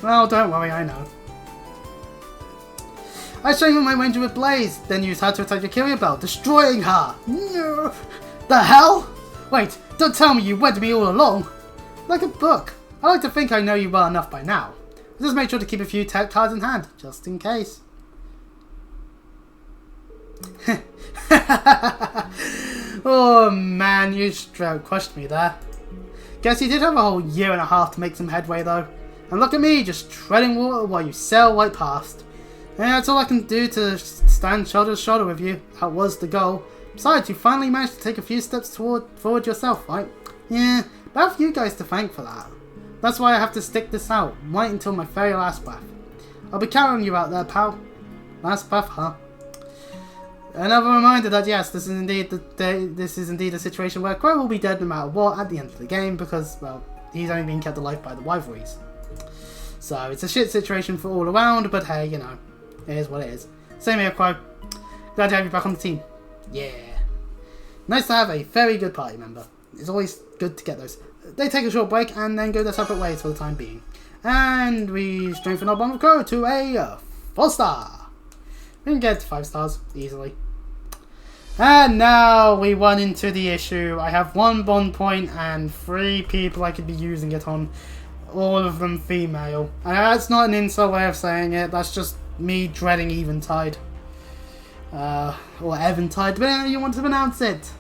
Well, don't worry, I know. I show you my ranger with Blaze, then use her to attack your Kyria Bell, destroying her! No. The hell? Wait, don't tell me you read me all along! Like a book. I like to think I know you well enough by now. Just make sure to keep a few tech cards in hand, just in case. Oh man, you straight crushed me there. Guess you did have a whole year and a half to make some headway though. And look at me, just treading water while you sail right past. Yeah, that's all I can do to stand shoulder to shoulder with you. That was the goal. Besides, you finally managed to take a few steps forward yourself, right? Yeah, but I have you guys to thank for that. That's why I have to stick this out, right until my very last breath. I'll be counting you out there, pal. Last breath, huh? Another reminder that yes, this is indeed a situation where Crow will be dead no matter what at the end of the game because, well, he's only being kept alive by the rivalries. So it's a shit situation for all around, but hey, you know, it is what it is. Same here, Crow. Glad to have you back on the team. Yeah. Nice to have a very good party member. It's always good to get those. They take a short break and then go their separate ways for the time being. And we strengthen our bond with Crow to a 4-star. We can get to 5 stars easily. And now we run into the issue. I have 1 bond point and 3 people I could be using it on. All of them female. And that's not an insult way of saying it. That's just me dreading Eventide. or Eventide, depending on how you want to pronounce it.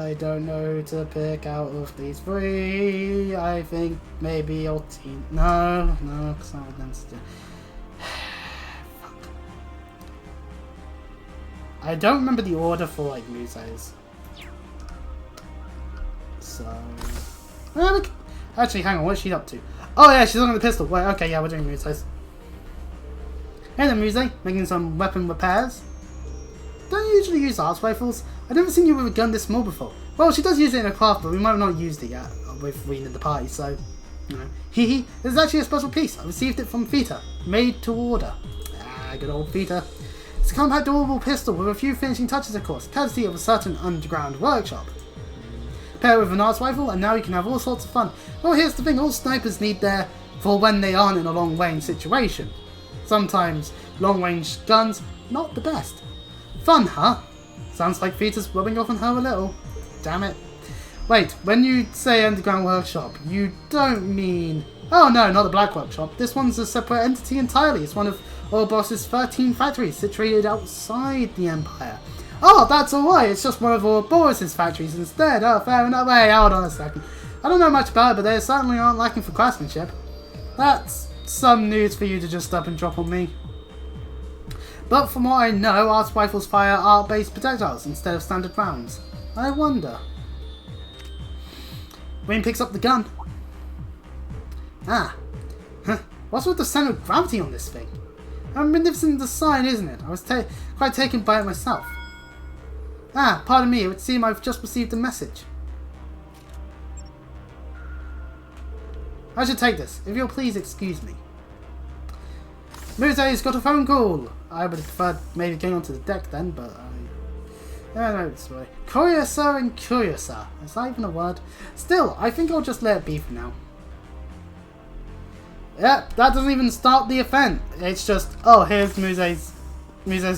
I don't know who to pick out of these three. I think maybe Ulti. No, because I would then still. Fuck. I don't remember the order for like muses. So. Actually, hang on, what's she up to? Oh yeah, she's looking at the pistol. Wait, okay, yeah, we're doing muses. Hey there, Muse, making some weapon repairs. Don't you usually use arts rifles? I've never seen you with a gun this small before. Well, she does use it in a craft, but we might have not used it yet with Reen in the party, so, you know. Hehe, this is actually a special piece. I received it from Vita, made to order. Ah, good old Vita. It's a compact durable pistol with a few finishing touches, of course, courtesy of a certain underground workshop. Pair it with an arts rifle, and now you can have all sorts of fun. Well, here's the thing, all snipers need their for when they aren't in a long-range situation. Sometimes long-range guns, not the best. Fun, huh? Sounds like Vita's rubbing off on her a little. Damn it. Wait, when you say underground workshop, you don't mean... Oh no, not the Black Workshop. This one's a separate entity entirely. It's one of Ouroboros' 13 factories situated outside the Empire. Oh, that's alright. It's just one of Ouroboros' factories instead. Oh, fair enough. Hey, hold on a second. I don't know much about it, but they certainly aren't lacking for craftsmanship. That's some news for you to just up and drop on me. But from what I know, arts rifles fire art-based projectiles instead of standard rounds. I wonder. Reen picks up the gun. Ah. Huh. What's with the center of gravity on this thing? A magnificent design, isn't it? I was quite taken by it myself. Ah, pardon me, it would seem I've just received a message. I should take this, if you'll please excuse me. Muse's got a phone call! I would have preferred maybe going onto the deck then, but no, it's right. Curiouser and curiouser. Is that even a word? Still, I think I'll just let it be for now. Yep, that doesn't even start the event. It's just, oh, here's Muse's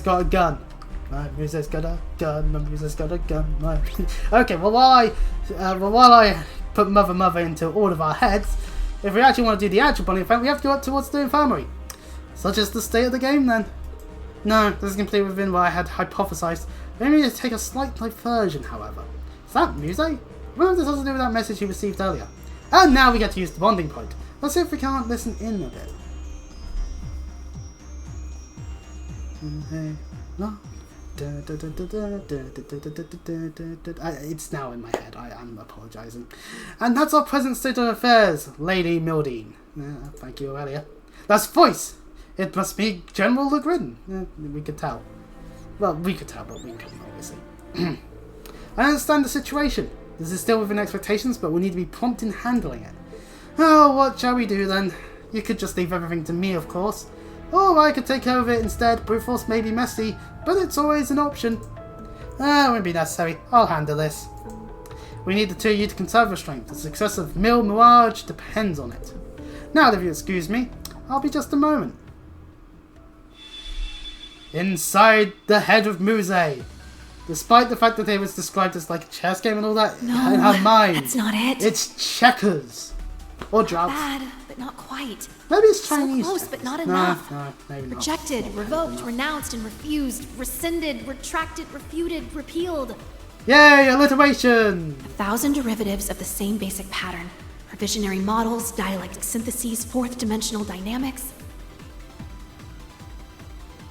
got a gun. Right, Muse's got a gun, Muse's got a gun. Right. Okay, well while I put Mother into all of our heads, if we actually want to do the actual bunny event, we have to go up towards the infirmary. Such as the state of the game then. No, this is completely within what I had hypothesized. We need to take a slight diversion, however. Is that Muse? I wonder if this has to do with that message he received earlier. And now we get to use the bonding point. Let's see if we can't listen in a bit. It's now in my head. I am apologising. And that's our present state of affairs, Lady Mildine. Thank you, Aurelia. That's voice! It must be General Legrin. We could tell. Well, we could tell, but we couldn't, obviously. I understand the situation. This is still within expectations, but we need to be prompt in handling it. Oh, what shall we do then? You could just leave everything to me, of course. Or I could take care of it instead. Brute force may be messy, but it's always an option. It won't be necessary. I'll handle this. We need the two of you to conserve your strength. The success of Mil Mirage depends on it. Now, if you excuse me, I'll be just a moment. Inside the head of Muse. Despite the fact that it was described as like a chess game and all that, no, in her mind, that's not it. It's checkers. Or drafts. Bad, but not quite. Maybe it's Chinese. So close, but not enough. No, maybe not. Rejected, revoked, renounced and refused, rescinded, retracted, refuted, repealed. Yay, alliteration! 1,000 derivatives of the same basic pattern. Revisionary models, dialectic syntheses, fourth dimensional dynamics.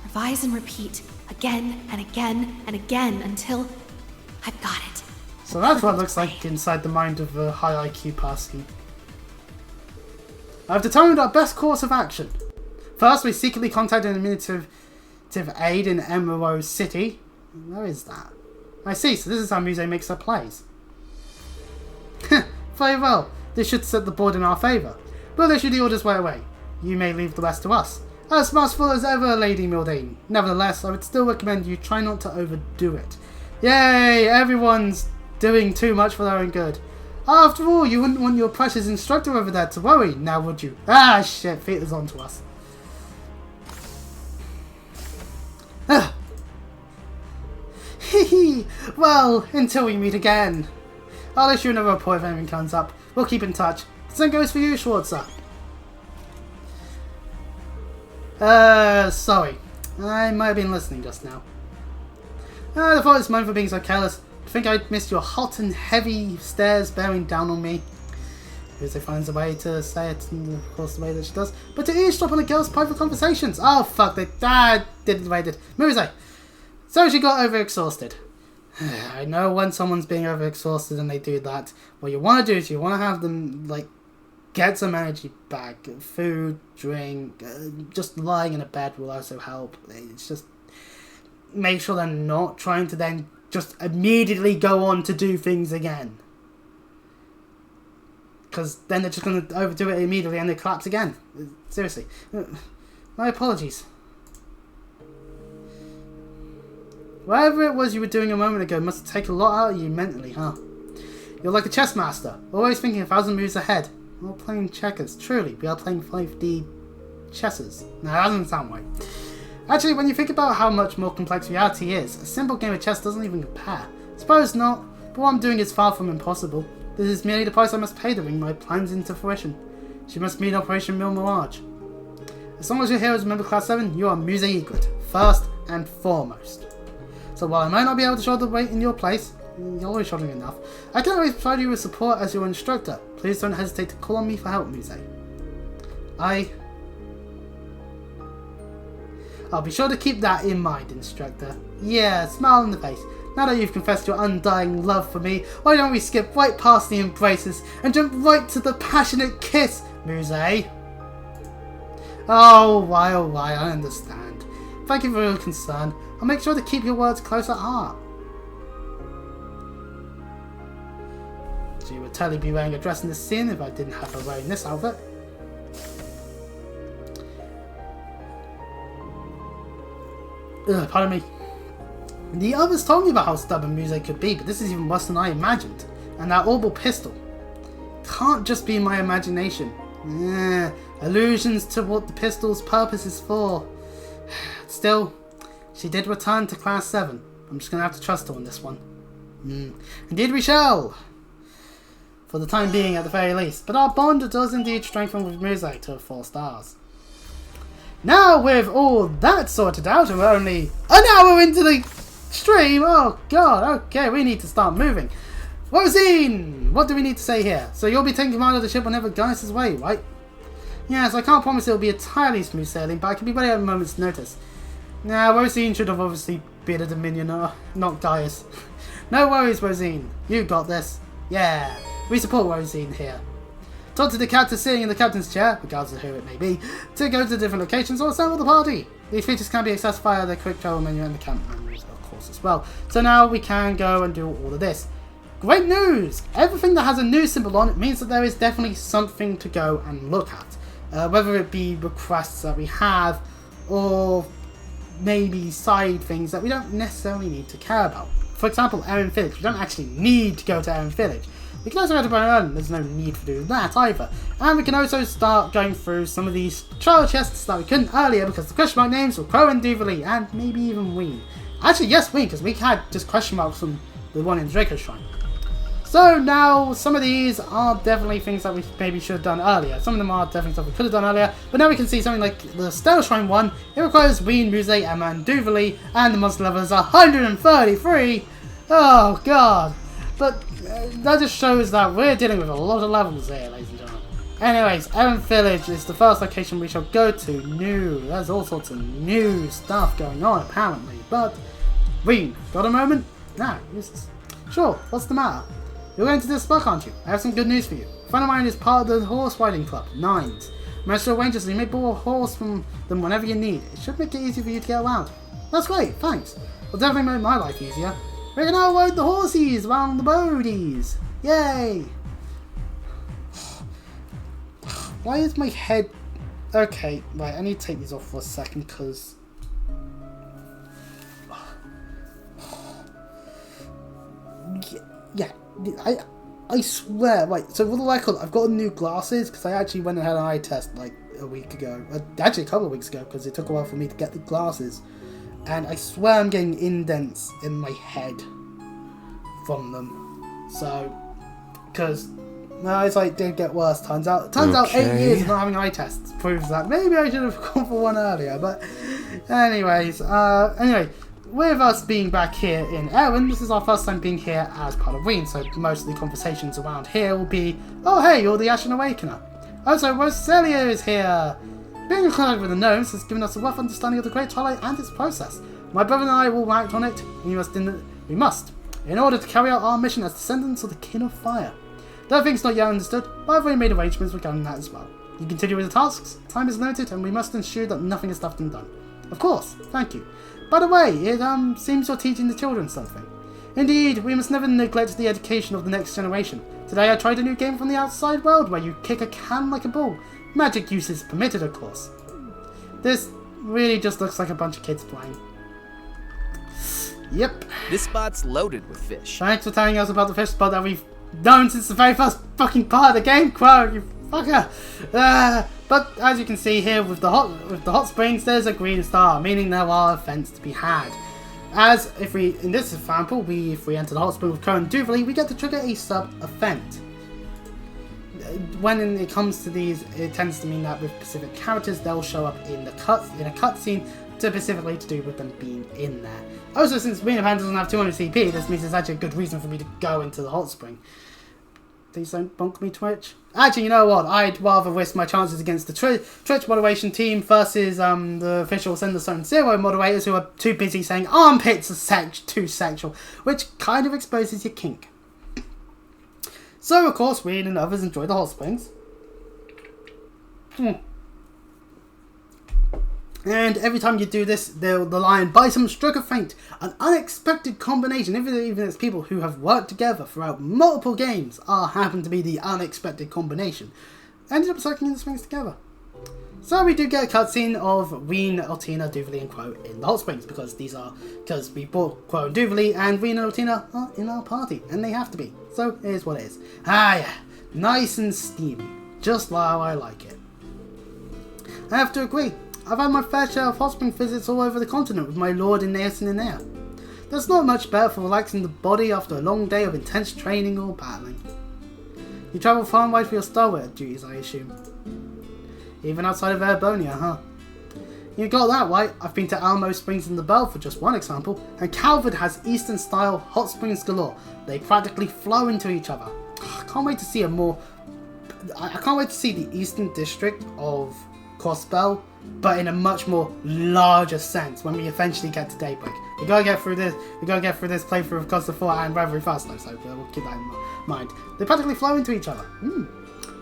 Revise and repeat, again and again and again until I've got it. So that's what it looks like inside the mind of a high IQ person. I've determined our best course of action. First, we secretly contacted an administrative aid in Emerald City. Where is that? I see, so this is how Muse makes her plays. Very well. This should set the board in our favour. We'll issue the orders right away. You may leave the rest to us. As masterful as ever, Lady Mildine. Nevertheless, I would still recommend you try not to overdo it. Yay! Everyone's doing too much for their own good. After all, you wouldn't want your precious instructor over there to worry, now would you? Ah, shit, Vita's on to us. Hehe, well, until we meet again. I'll issue another report if anything comes up. We'll keep in touch. The same goes for you, Schwarzer. Sorry. I might have been listening just now. The fault is mine for being so careless. I think I missed your hot and heavy stares bearing down on me. Muse finds a way to say it, and of course the way that she does. But to eavesdrop on a girl's private conversations. Oh fuck, they didn't wait it. Muse. So she got overexhausted. I know when someone's being overexhausted and they do that, what you want to do is you want to have them, like, get some energy back. Food, drink, just lying in a bed will also help. It's just make sure they're not trying to then just immediately go on to do things again. Because then they're just going to overdo it immediately and they collapse again. Seriously. My apologies. Whatever it was you were doing a moment ago must take a lot out of you mentally, huh? You're like a chess master, always thinking 1,000 moves ahead. We're playing checkers. Truly, we are playing 5D chesses. No, that doesn't sound right. Actually, when you think about how much more complex reality is, a simple game of chess doesn't even compare. Suppose not, but what I'm doing is far from impossible. This is merely the price I must pay to bring my plans into fruition. She must mean Operation Mil Mirage. As long as your heroes remember Class 7, you are Muse Egret, first and foremost. So while I might not be able to shoulder weight in your place, you're always shouldering enough, I can always provide you with support as your instructor. Please don't hesitate to call on me for help, Muse. I'll be sure to keep that in mind, instructor. Yeah, smile in the face. Now that you've confessed your undying love for me, why don't we skip right past the embraces and jump right to the passionate kiss, Muse? Oh, why, I understand. Thank you for your concern. I'll make sure to keep your words close at heart. She would totally be wearing a dress in this scene if I didn't have her wearing this outfit. Pardon me. The others told me about how stubborn Muse could be, but this is even worse than I imagined. And that orbital pistol can't just be my imagination. Allusions to what the pistol's purpose is for. Still, she did return to Class 7. I'm just going to have to trust her on this one. Indeed we shall. For the time being, at the very least. But our bond does indeed strengthen with Muse to 4 stars. Now, with all that sorted out, and we're only an hour into the stream. Oh god, okay, we need to start moving. Rosine, what do we need to say here? So you'll be taking command of the ship whenever Gaius is away, right? Yes, I can't promise it'll be entirely smooth sailing, but I can be ready at a moment's notice. Now, Rosine should have obviously been a Dominion, not Gaius. No worries, Rosine. You got this. Yeah, we support Rosine here. Talk to the captain sitting in the captain's chair, regardless of who it may be, to go to different locations or assemble the party. These features can be accessed via the quick travel menu and the camp menus, of course, as well. So now we can go and do all of this. Great news! Everything that has a new symbol on it means that there is definitely something to go and look at. Whether it be requests that we have, or maybe side things that we don't necessarily need to care about. For example, Erin Village. We don't actually need to go to Erin Village. We can also go to Bone. There's no need for doing that either. And we can also start going through some of these trial chests that we couldn't earlier because the question mark names were Crow and Duvalie, and maybe even Ween. Actually, yes, Ween, because we had just question marks from the one in Draco's Shrine. So now, some of these are definitely things that we maybe should have done earlier. Some of them are definitely stuff we could have done earlier. But now we can see something like the Stellar Shrine one. It requires Ween, Muse, Emma, and Duvalie, and the monster level is 133. Oh god. But that just shows that we're dealing with a lot of levels here, ladies and gentlemen. Anyways, Erin Village is the first location we shall go to. There's all sorts of new stuff going on, apparently. But, Ween, got a moment? Nah, sure, what's the matter? You're going to this spark, aren't you? I have some good news for you. A friend of mine is part of the horse riding club, Nines. Managed to arrange so you may borrow a horse from them whenever you need. It should make it easy for you to get around. That's great, thanks. Will definitely make my life easier. We can now ride the horsies around the boadies. Yay! Why is my head... Okay, right, I need to take these off for a second, because... Yeah, I swear, right, so for the record, I've got new glasses, because I actually went and had an eye test, like, a week ago. Actually, a couple of weeks ago, because it took a while for me to get the glasses. And I swear I'm getting indents in my head from them. So, because My eyesight did get worse, turns out 8 years of not having eye tests proves that maybe I should have gone for one earlier, but anyways, with us being back here in Erin, this is our first time being here as part of Ween, so most of the conversations around here will be, oh hey, you're the Ashen Awakener. Also, Roselia is here. Being in contact with the gnomes has given us a rough understanding of the Great Twilight and its process. My brother and I will act on it, and we must, in order to carry out our mission as descendants of the King of Fire. Though things not yet understood, I've already made arrangements regarding that as well. You continue with the tasks, time is limited, and we must ensure that nothing is left undone. Of course, thank you. By the way, it seems you're teaching the children something. Indeed, we must never neglect the education of the next generation. Today I tried a new game from the outside world where you kick a can like a ball. Magic use is permitted, of course. This really just looks like a bunch of kids playing. Yep. This spot's loaded with fish. Thanks for telling us about the fish spot that we've known since the very first fucking part of the game, Crow, you fucker. But as you can see here with the hot springs, there's a green star, meaning there are events to be had. As if we, in this example, if we enter the hot spring with Crow and Duvalie, we get to trigger a sub-event. When it comes to these, it tends to mean that with specific characters, they'll show up in a cutscene specifically to do with them being in there. Also, since Ween doesn't have 200 CP, this means it's actually a good reason for me to go into the hot spring. Please don't bonk me, Twitch. Actually, you know what? I'd rather risk my chances against the Twitch moderation team versus the official Send the Zone Zero moderators who are too busy saying armpits are too sexual, which kind of exposes your kink. So, of course, Ween and others enjoy the hot springs. And every time you do this, the lion by some stroke of fate, an unexpected combination, even as people who have worked together throughout multiple games happen to be the unexpected combination, ended up circling the springs together. So we do get a cutscene of Ween, Altina, Duvalie, and Quo in the hot springs because we brought Quo and Duvalie, and Ween and Altina are in our party, and they have to be. So it is what it is. Ah yeah, nice and steamy, just how I like it. I have to agree. I've had my fair share of hot spring visits all over the continent with my lord and Naeson and Air. There's not much better for relaxing the body after a long day of intense training or battling. You travel far and wide for your starwear duties, I assume. Even outside of Erebonia, huh? You got that right. I've been to Alamo Springs and the Bell for just one example, and Calvert has Eastern-style hot springs galore. They practically flow into each other. I can't wait to see I can't wait to see the Eastern District of Crossbell, but in a much more larger sense when we eventually get to Daybreak. We gotta get through this playthrough of Costa 4 and very fast though, so we'll keep that in mind. They practically flow into each other.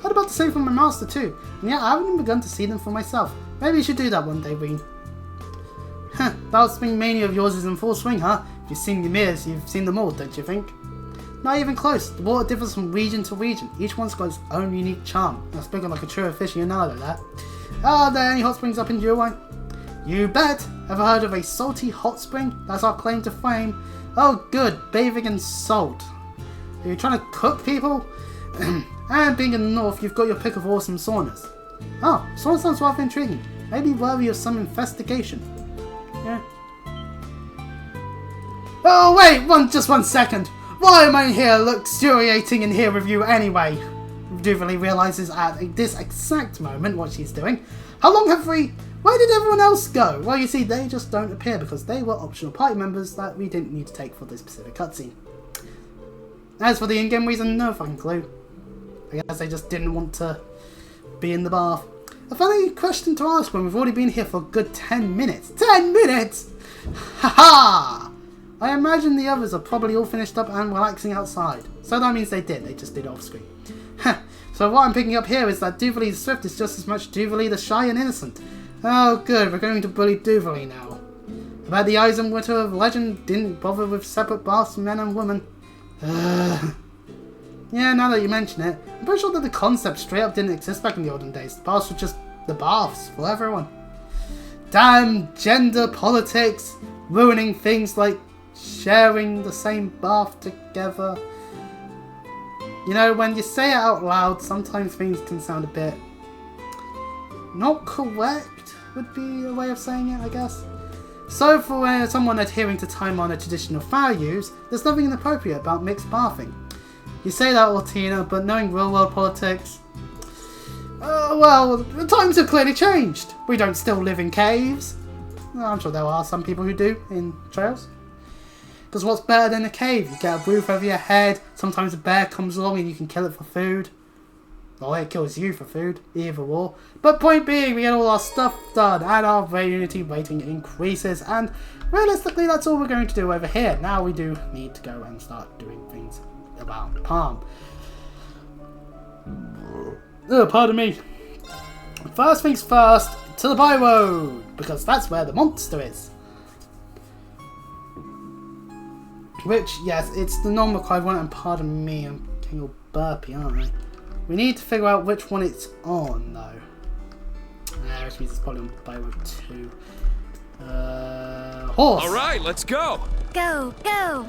Heard about the same from my master too, and yet I haven't even begun to see them for myself. Maybe you should do that one day, Ween. That hot spring mania of yours is in full swing, huh? If you've seen the mirrors, you've seen them all, don't you think? Not even close. The water differs from region to region. Each one's got its own unique charm. I'm speaking like a true aficionado, that. Are there any hot springs up in Uruguay? You bet! Ever heard of a salty hot spring? That's our claim to fame. Oh good, bathing in salt. Are you trying to cook people? And being in the north, you've got your pick of awesome saunas. Oh, sauna sounds rather intriguing. Maybe worthy of some investigation. Yeah. Oh wait, just one second. Why am I here luxuriating in here with you anyway? Duvalie realises at this exact moment what she's doing. How long have we... Where did everyone else go? Well, you see, they just don't appear because they were optional party members that we didn't need to take for this specific cutscene. As for the in-game reason, no fucking clue. I guess they just didn't want to be in the bath. A funny question to ask when we've already been here for a good 10 minutes. 10 minutes?! Ha-ha! I imagine the others are probably all finished up and relaxing outside. So that means they did, they just did it off screen. So what I'm picking up here is that Duvalie the Swift is just as much Duvalie the Shy and Innocent. Oh good, we're going to bully Duvalie now. I bet the Eisenwitter of legend didn't bother with separate baths for men and women. Yeah, now that you mention it, I'm pretty sure that the concept straight up didn't exist back in the olden days. The baths were just the baths for everyone. Damn gender politics, ruining things like sharing the same bath together. You know, when you say it out loud, sometimes things can sound a bit not correct, would be a way of saying it, I guess. So for someone adhering to time-honoured traditional values, there's nothing inappropriate about mixed bathing. You say that, Ortina, but knowing real-world politics... well, the times have clearly changed. We don't still live in caves. Well, I'm sure there are some people who do in trails. Because what's better than a cave? You get a roof over your head, sometimes a bear comes along and you can kill it for food. Or it kills you for food, either or. But point being, we get all our stuff done and our unity rating increases, and realistically that's all we're going to do over here. Now we do need to go and start doing things around Palm. Pardon me. First things first, to the by road, because that's where the monster is. Which, yes, it's the non-required one, and pardon me, I'm getting all burpy, aren't I? We need to figure out which one it's on, though. Which means it's probably on by road 2. Horse! Alright, let's go! Go, go!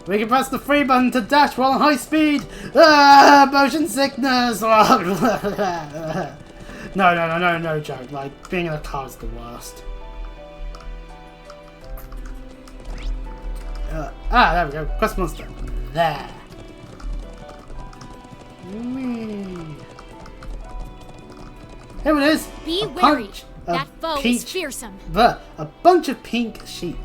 We can press the free button to dash while on high speed! Motion sickness! No joke. Like, being in a car is the worst. There we go. Quest monster. There. Whee. Here it is. Be A wary. bunch That of foe is peach- fearsome. A bunch of pink sheep.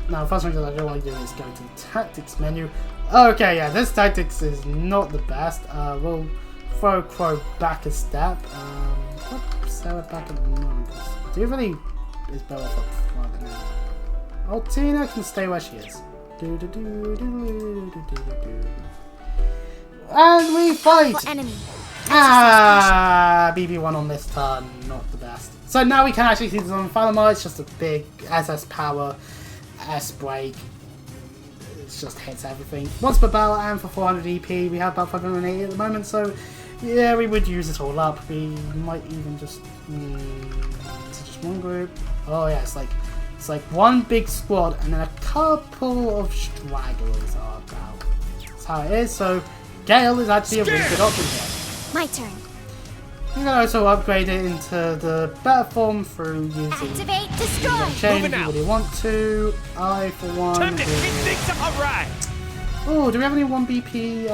Now, first thing that I don't want to do is go to the tactics menu. Okay, yeah, this tactics is not the best. We'll throw Crow back a step. Put Sarah back at the moment. Do you really is better off up front now? Altina can stay where she is. And we fight! Enemy. BB1 on this turn, not the best. So now we can actually see this on Falamar. It's just a big SS power, S break. It just hits everything. Once per battle and for 400 EP, we have about 580 at the moment, so yeah, we would use it all up. We might even just... is it just one group? Oh yeah, it's like one big squad and then a couple of stragglers are about. That's how it is, so Gale is actually a really good option here. My turn. You can also upgrade it into the better form through using Activate, destroy. change Moving if you out. really want to. I, for one, Time to kick things up alright! oh, do we have any 1 BP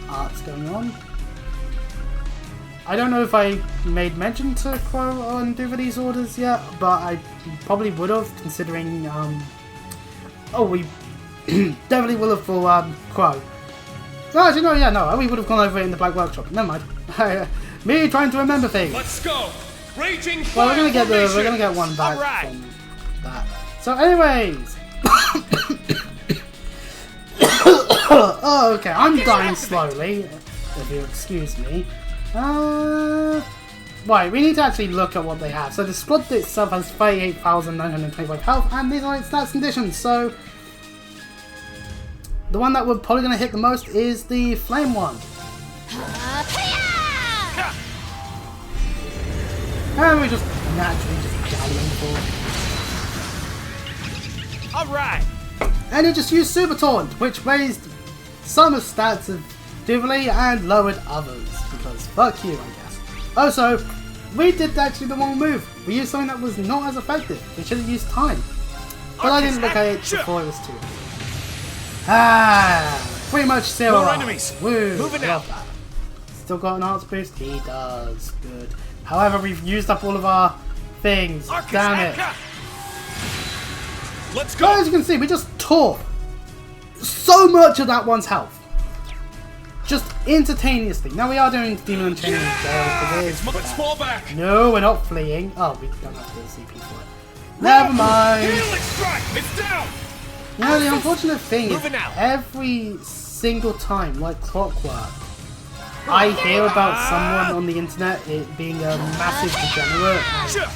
arts going on? I don't know if I made mention to Crow on Duvity's orders yet, but I probably would have, considering, we definitely will have for Crow. No, actually, no, we would have gone over it in the Black Workshop. Never mind. Me trying to remember things. Let's go! Raging Well, we're fire gonna get one back Alright. from that. So, anyways. Oh, okay, I'm dying slowly, if you excuse me. Right, we need to actually look at what they have. So the squad itself has 38,925 health, and these are its stats conditions. So the one that we're probably going to hit the most is the flame one. And we just naturally just galleon for. Alright! And it just used Super Taunt, which raised some of stats of Duvalie and lowered others. Because fuck you, I guess. Also, we did actually the wrong move. We used something that was not as effective. We should have used time. But I didn't look at it before it was too late. Pretty much 0. More enemies. Woo, Moving love out. that. Still got an arts boost? He does. Good. However, we've used up all of our things. Damn it. Let's But as you can see, we just tore so much of that one's health. Just instantaneously. Now we are doing Demon and Chain Let's fall back! No, we're not fleeing. Oh, we don't have the CP for it. Never mind. Helix strike! It's down! You know, the unfortunate thing is Moving out. every single time, like clockwork, I hear about someone on the internet it being a massive degenerate and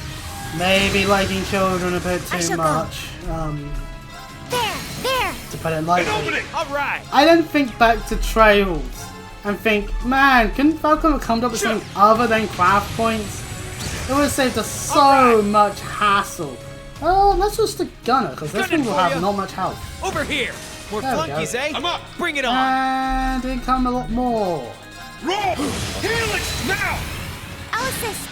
maybe liking children a bit too much. There. To put it An lightly. opening! Alright! I then think back to Trails and think, man, couldn't Falcon have come up with something other than craft points? It would have saved us so much hassle. Let's just stick Gunner, because this Gunning one will for have ya. not much health. Over here! More There we flunkies, go. eh? I'm up! Bring it on! And in come a lot more. Roll! Helix now! I'll assist.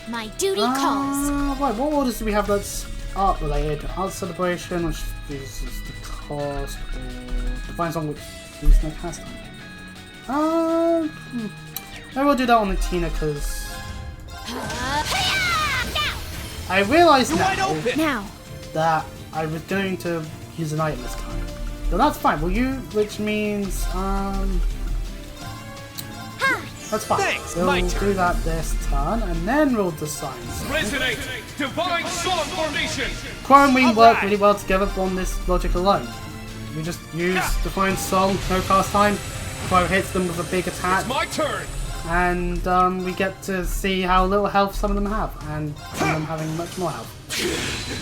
My duty calls. Right, what orders do we have that's art related? Art celebration, which is just the cost or Divine Song, which is no cast time. Maybe we'll do that on the Tina because I realised Now. that I was going to use an item this time. So that's fine. Will you? Which means that's fine. Thanks, We'll my do turn. that this turn, and then we'll decide. Resonate! Divine Song Formation! Crow and Wing work Alright. really well together on this logic alone. We just use Divine Song, no cast time. Crow hits them with a big attack, It's my turn! and we get to see how little health some of them have, and some of them having much more health.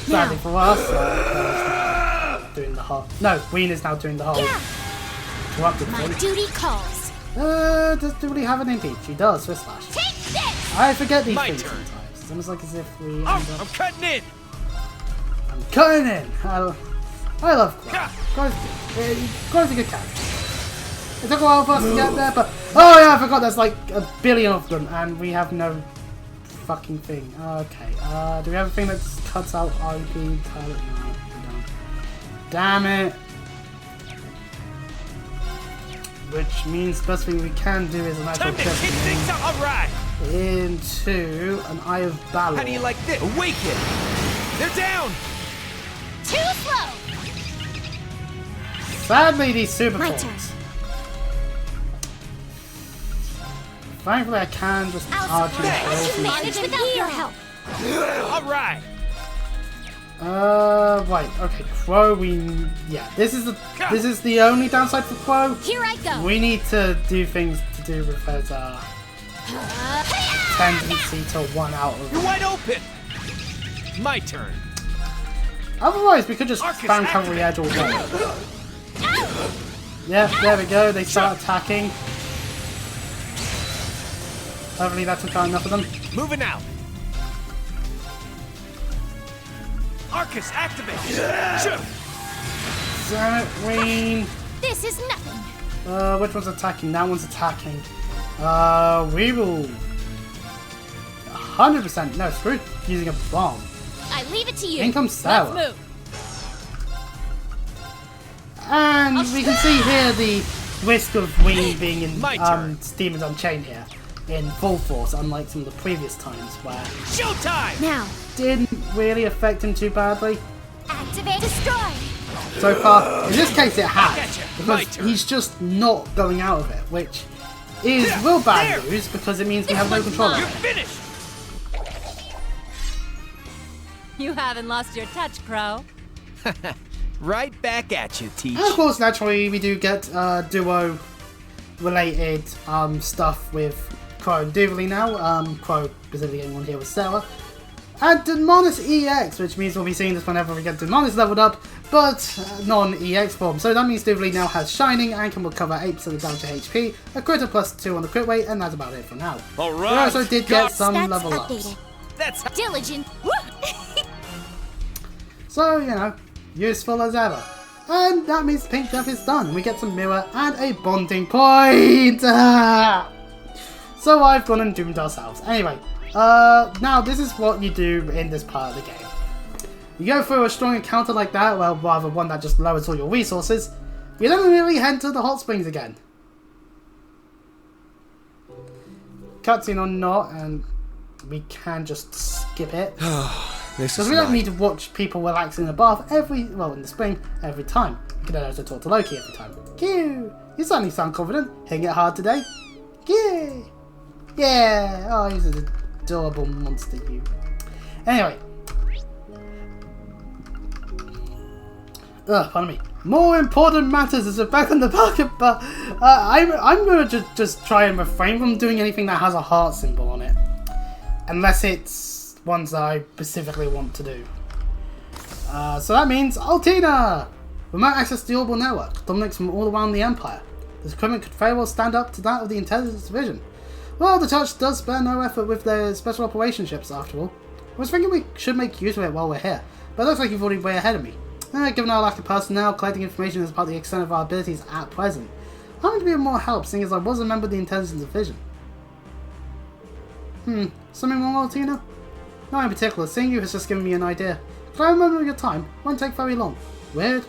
Sadly for us, Crow is now doing the whole. No, Ween is now doing the whole corrupted My thing. duty calls. Does Dooley have an impeach? She does, Swiss Slash. Take this! I forget these My things turn. sometimes. It's almost like as if we end Oh, up... I'm cutting in! I'm cutting in! I love Crow. Crow's a good character. It took a while for us to get there, but... Oh yeah, I forgot there's like a billion of them, and we have no fucking thing. Okay, do we have a thing that cuts out RP? No, we don't. Damn it! Which means the best thing we can do is an actual Time to kick things test up! Alright! into an Eye of Battle. How do you like this? Awaken! They're down! Too slow! Sadly, these super My forms. turn. Thankfully, I can just I'll argue support kills you and- manage without your help. Alright! Right, okay, Crow, yeah, this is the only downside for Crow. Here I go. We need to do things to do with his, tendency to one out You're of. wide open! My turn! Otherwise, we could just Arcus, spam cavalry edge all day. Yeah, there we go, they start attacking. Hopefully that took out enough of them. Moving out! Arcus, activate! Shoot! Damn it, Ween. This is nothing. Which one's attacking? That one's attacking. We will 100%. No, screw using a bomb. I leave it to you. In comes Sarah. Let's move. And we can see here the risk of Ween being in My turn. Demons Unchained here in full force, unlike some of the previous times where Showtime! Now, didn't really affect him too badly. activate, destroy. So far, in this case, it has Gotcha. My because turn. he's just not going out of it, which is real bad There. news because it means we have no one's control mine. You're over it. finished! You haven't lost your touch, Crow. Right back at you, Teach. And of course, naturally, we do get duo-related stuff with Crow and Dooley now. Crow specifically getting one here with Sarah. And Demonis EX, which means we'll be seeing this whenever we get Demonis leveled up, but non-EX form. So that means Dooley now has Shining and can recover 8% of damage to HP, a crit of +2 on the crit rate, and that's about it for now. Alright! We also did get some Stats level updated. ups. That's Diligent. So, you know, useful as ever. And that means Pink Death is done. We get some mirror and a bonding point. So I've gone and doomed ourselves. Anyway, now this is what you do in this part of the game. You go through a strong encounter like that, well, rather one that just lowers all your resources. You don't really head to the hot springs again. Cutscene or not, and we can just skip it. Because we don't need to watch people relaxing in the bath in the spring, every time. We can also talk to Loki every time. Cute! You suddenly sound confident. Hitting it hard today. Cute! Yeah! Oh, he's an adorable monster, you. Anyway. Pardon me. More important matters is we're back on the market, but I'm going to just try and refrain from doing anything that has a heart symbol on it. Unless it's ones that I specifically want to do. So that means Altina! Remote access to the orbital network. Dominates from all around the Empire. This equipment could very well stand up to that of the Intelligence Division. Well, the Church does spare no effort with their special operations ships, after all. I was thinking we should make use of it while we're here, but it looks like you've already way ahead of me. Given our lack of personnel, collecting information is about the extent of our abilities at present. I'm going to be of more help, seeing as I was a member of the Intelligence Division. Something wrong, Altina? No, in particular, seeing you has just given me an idea. Could I remember your time? Won't take very long. Weird.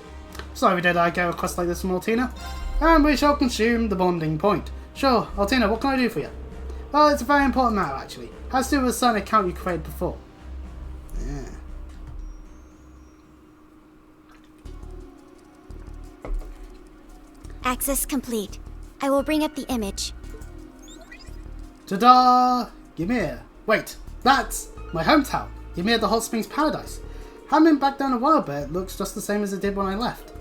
Sorry did I get a request like this from Altina. And we shall consume the bonding point. Sure, Altina, what can I do for you? Well, it's a very important matter actually. Has to do with a certain account you created before. Yeah. Access complete. I will bring up the image. Ta-da! Ymir. Wait, that's my hometown. Ymir, the Hot Springs Paradise. Haven't been back down a while, but it looks just the same as it did when I left.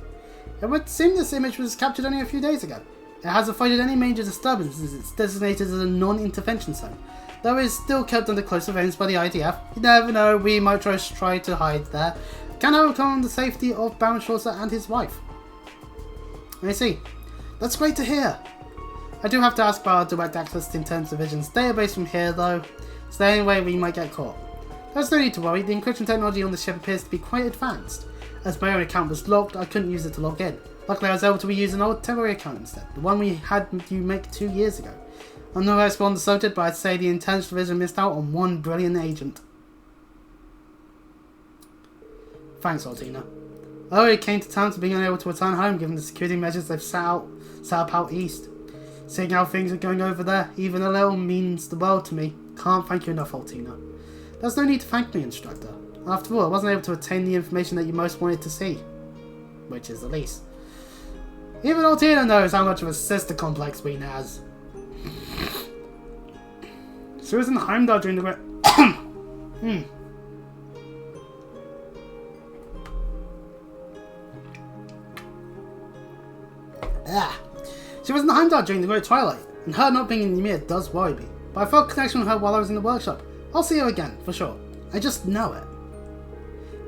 It would seem this image was captured only a few days ago. It hasn't avoided any major disturbances. It's designated as a non-intervention zone, though it's still kept under close surveillance by the IDF. You never know, we might try to hide there. Can I count on the safety of Baron Chaucer and his wife? I see. That's great to hear. I do have to ask about our direct access to Intense Division's database from here, though. It's the only way we might get caught. There's no need to worry, the encryption technology on the ship appears to be quite advanced. As my own account was locked, I couldn't use it to log in. Luckily I was able to reuse an old temporary account instead, the one we had you make 2 years ago. I'm no expert on the subject, but I'd say the Intense Division missed out on one brilliant agent. Thanks, Altina. I already came to terms with being unable to return home given the security measures they've set up out east. Seeing how things are going over there, even a little, means the world to me. Can't thank you enough, Altina. There's no need to thank me, Instructor. After all, I wasn't able to obtain the information that you most wanted to see. Which is the least. Even Altina knows how much of a sister complex Ween has. She was in Heimdall during the great... She was in Heimdall during the Great Twilight, and her not being in Ymir does worry me. But I felt a connection with her while I was in the workshop. I'll see her again, for sure. I just know it.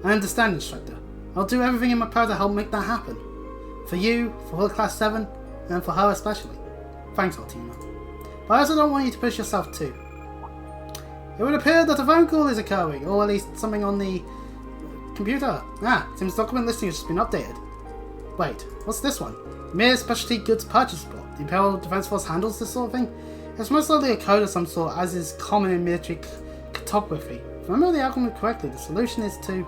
I understand, Instructor. I'll do everything in my power to help make that happen. For you, for her Class 7, and for her especially. Thanks, Altina. But I also don't want you to push yourself too. It would appear that a phone call is occurring, or at least something on the computer. Seems the document listing has just been updated. Wait, what's this one? Mere Specialty Goods Purchase Report. The Imperial Defense Force handles this sort of thing? It's most likely a code of some sort, as is common in military cartography. If I remember the algorithm correctly, the solution is to...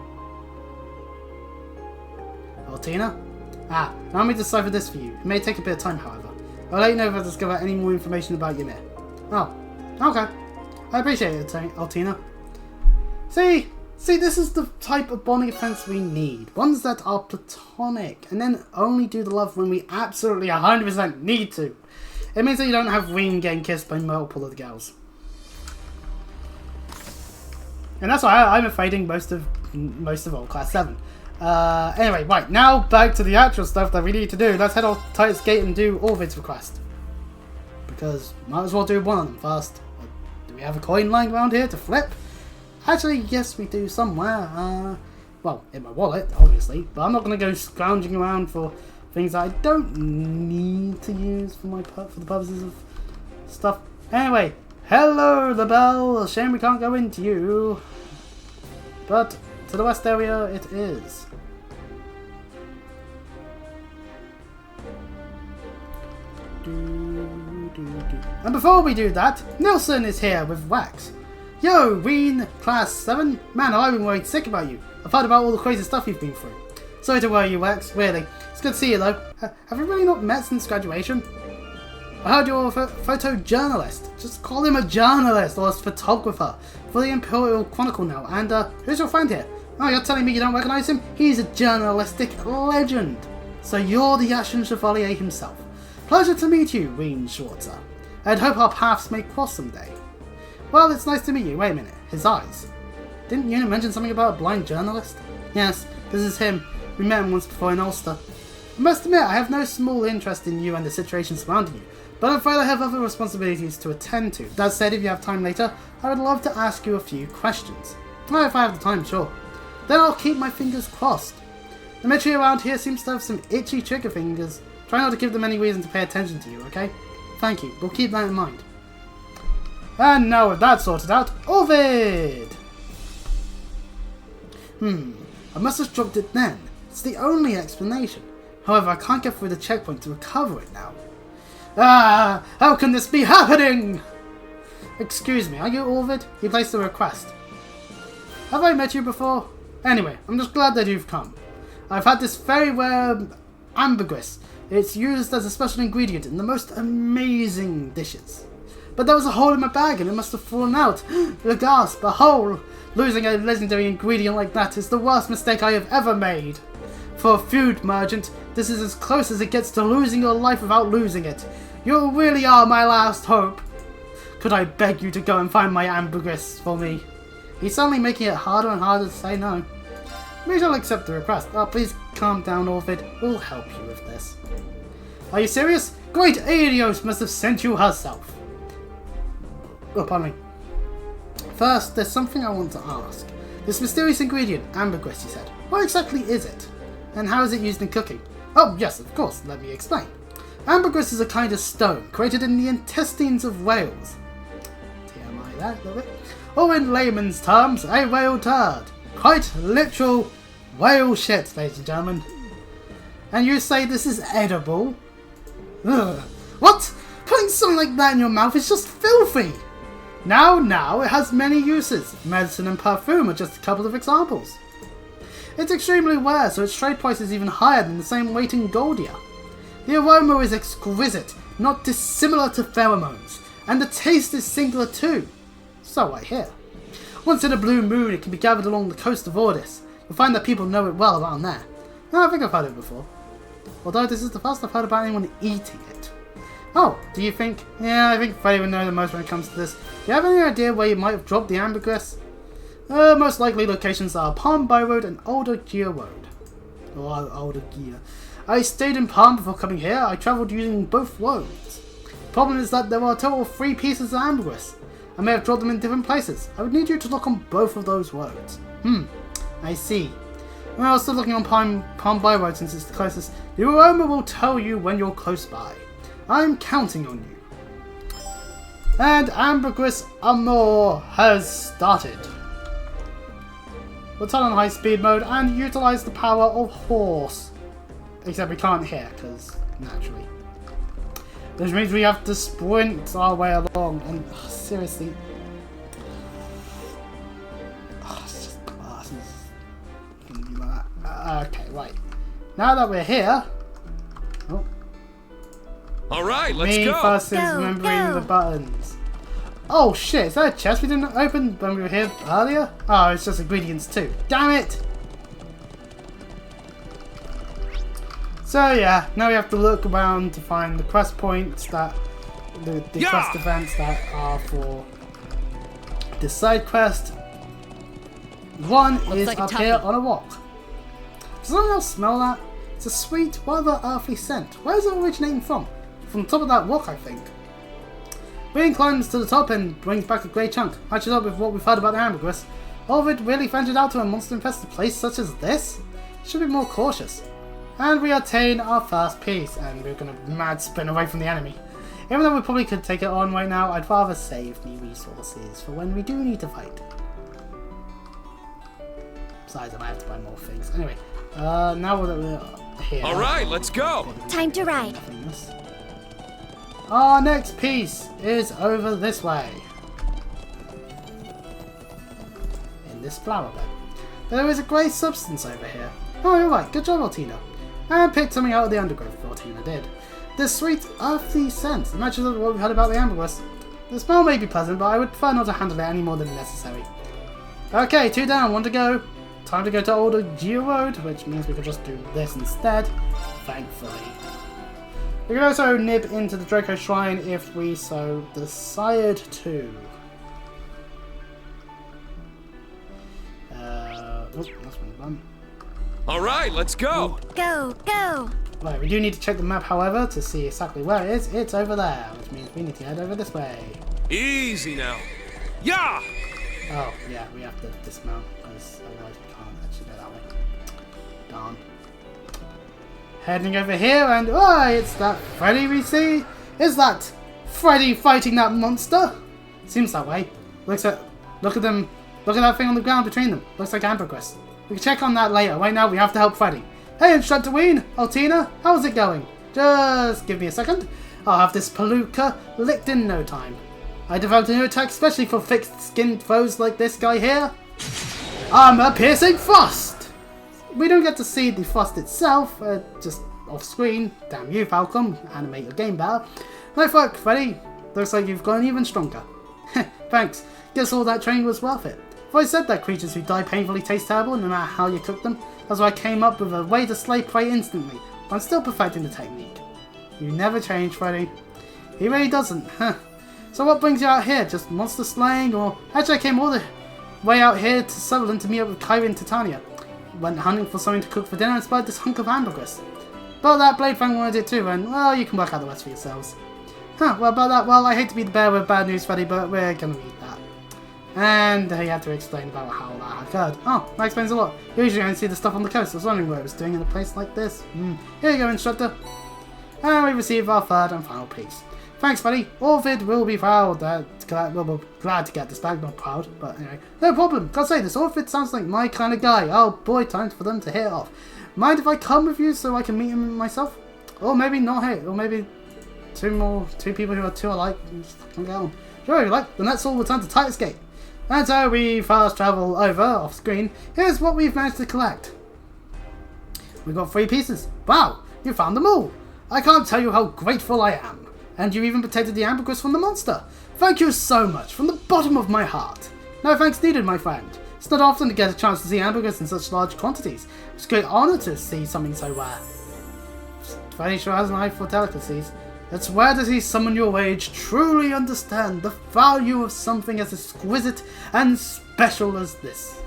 Altina? Allow me to decipher this for you. It may take a bit of time, however. I'll let you know if I discover any more information about Ymir. Oh, okay. I appreciate it, Altina. See, this is the type of bonding offense we need. Ones that are platonic, and then only do the love when we absolutely 100% need to. It means that you don't have Ween getting kissed by multiple of the girls. And that's why I'm evading most of all Class 7. Anyway, right, now back to the actual stuff that we need to do. Let's head off Titus Gate and do Orvid's request. Because might as well do one of them first. Do we have a coin lying around here to flip? Actually, yes, we do somewhere. Well, in my wallet, obviously. But I'm not going to go scrounging around for things that I don't need to use for the purposes of stuff. Anyway, hello, the bell. Shame we can't go into you. But to the west area, it is. And before we do that, Nelson is here with Wax. Yo, Ween, Class 7? Man, I've been worried sick about you. I've heard about all the crazy stuff you've been through. Sorry to worry you, Wax, really. It's good to see you, though. Have we really not met since graduation? I heard you're a photojournalist. Just call him a journalist or a photographer for the Imperial Chronicle now. And, who's your friend here? Oh, you're telling me you don't recognize him? He's a journalistic legend. So you're the Ashen Chevalier himself. Pleasure to meet you, Ween Schwarzer. I'd hope our paths may cross someday. Well, it's nice to meet you. Wait a minute. His eyes. Didn't you mention something about a blind journalist? Yes, this is him. We met him once before in Ulster. I must admit, I have no small interest in you and the situation surrounding you, but I'm afraid I have other responsibilities to attend to. That said, if you have time later, I would love to ask you a few questions. Well, if I have the time, sure. Then I'll keep my fingers crossed. The military around here seems to have some itchy trigger fingers. Try not to give them any reason to pay attention to you, okay? Thank you. We'll keep that in mind. And now with that sorted out, Ovid! I must have dropped it then. It's the only explanation. However, I can't get through the checkpoint to recover it now. How can this be happening? Excuse me, are you Ovid? You placed a request. Have I met you before? Anyway, I'm just glad that you've come. I've had this very rare ambergris. It's used as a special ingredient in the most amazing dishes. But there was a hole in my bag and it must have fallen out. The gasp, a hole! Losing a legendary ingredient like that is the worst mistake I have ever made. For a food merchant, this is as close as it gets to losing your life without losing it. You really are my last hope. Could I beg you to go and find my ambergris for me? He's suddenly making it harder and harder to say no. We shall accept the request. Oh, please calm down, Orvid. We'll help you with this. Are you serious? Great Aedios must have sent you herself. Oh, pardon me. First, there's something I want to ask. This mysterious ingredient, ambergris, you said. What exactly is it? And how is it used in cooking? Oh, yes, of course. Let me explain. Ambergris is a kind of stone created in the intestines of whales. TMI that a little bit. Or in layman's terms, a whale turd. Quite literal whale shit, ladies and gentlemen. And you say this is edible? Ugh. What? Putting something like that in your mouth is just filthy! Now, it has many uses. Medicine and perfume are just a couple of examples. It's extremely rare, so its trade price is even higher than the same weight in Goldia. The aroma is exquisite, not dissimilar to pheromones, and the taste is singular too. So I hear. Once in a blue moon, it can be gathered along the coast of Ordis. You'll find that people know it well around there. I think I've heard it before. Although this is the first I've heard about anyone eating it. Oh, do you think? Yeah, I think Freddy would know the most when it comes to this. Do you have any idea where you might have dropped the ambergris? Most likely locations are Palm By Road and Older Gear Road. Or Older Gear. I stayed in Palm before coming here. I travelled using both roads. The problem is that there are a total of 3 pieces of ambergris. I may have dropped them in different places. I would need you to look on both of those roads. I see. Well, still looking on Palm By Road since it's the closest. The aroma will tell you when you're close by. I'm counting on you. And Ambergris Amor has started. We'll turn on high speed mode and utilise the power of Horse. Except we can't hear, because naturally. Which means we have to sprint our way along, and seriously. It's just glasses. Gonna be like that. Okay, right. Now that we're here. Oh. Alright, let's Me go! versus Go, remembering go. the buttons. Oh shit, is that a chest we didn't open when we were here earlier? Oh, it's just ingredients too. Damn it! So yeah, now we have to look around to find the quest points that the quest events that are for this side quest. One is like a up here toughie. on a rock. Does anyone else smell that? It's a sweet, rather earthy scent. Where is it originating from? From the top of that rock, I think. Bean climbs to the top and brings back a great chunk. Matches up with what we've heard about the ambergris. Orvid really ventured out to a monster-infested place such as this? Should be more cautious. And we attain our first piece, and we're gonna mad sprint away from the enemy. Even though we probably could take it on right now, I'd rather save me resources for when we do need to fight. Besides, I might have to buy more things. Anyway, now that we're here. Alright, let's go! Time to ride. Our next piece is over this way. In this flower bed. There is a grey substance over here. Oh, you're right. Good job, Altina. And picked something out of the undergrowth. Altina did. The sweet, earthy scent matches up with what we heard about the ambergris. The smell may be pleasant, but I would prefer not to handle it any more than necessary. Okay, 2 down, 1 to go. Time to go to Older Gear Road, which means we could just do this instead. Thankfully. We can also nib into the Draco Shrine if we so desired to. That's one done. Alright, let's go! Go, go. Right, we do need to check the map, however, to see exactly where it is. It's over there, which means we need to head over this way. Easy now. Yeah! Oh, yeah, we have to dismount, because otherwise we can't actually go that way. Darn. Heading over here, and oh, it's that Freddy we see. Is that Freddy fighting that monster? Seems that way. Look at them. Look at that thing on the ground between them. Looks like ambergris. We can check on that later. Right now, we have to help Freddy. Hey, Instructor Ween, Altina, how's it going? Just give me a second. I'll have this palooka licked in no time. I developed a new attack especially for thick-skinned foes like this guy here. Armor Piercing Frost! We don't get to see the frost itself, just off screen. Damn you, Falcon. Animate your game better. Nice work, Freddy. Looks like you've gotten even stronger. Thanks. Guess all that training was worth it. I've always said that creatures who die painfully taste terrible no matter how you cook them. That's why I came up with a way to slay prey instantly. But I'm still perfecting the technique. You never change, Freddy. He really doesn't, huh? So what brings you out here? Just monster slaying, or... Actually, I came all the way out here to Sutherland to meet up with Kyrie and Titania. Went hunting for something to cook for dinner and spied this hunk of hamburgers. But that Blade Fang wanted it too, and, well, you can work out the rest for yourselves. Huh, well, about that, well, I hate to be the bearer with bad news, Freddy, but we're gonna read that. And he had to explain about how that occurred. Oh, that explains a lot. Usually I only see the stuff on the coast. I was wondering what it was doing in a place like this. Here you go, instructor. And we receive our third and final piece. Thanks, Freddy. Orvid will be proud. We'll be glad to get this back. Not proud, but anyway. No problem. Can't say this. Orvid sounds like my kind of guy. Oh boy, time for them to hit it off. Mind if I come with you so I can meet him myself? Or maybe not here. Or maybe two people who are too alike. Can get on. Sure, if you like. Then let's all return to Titus Gate. And so we fast travel over, off screen. Here's what we've managed to collect. We've got 3 pieces. Wow, you found them all. I can't tell you how grateful I am. And you even protected the ambergris from the monster. Thank you so much, from the bottom of my heart. No thanks needed, my friend. It's not often to get a chance to see ambergris in such large quantities. It's a great honor to see something so rare. Freddy sure has an eye for delicacies. It's rare to see someone your age truly understand the value of something as exquisite and special as this.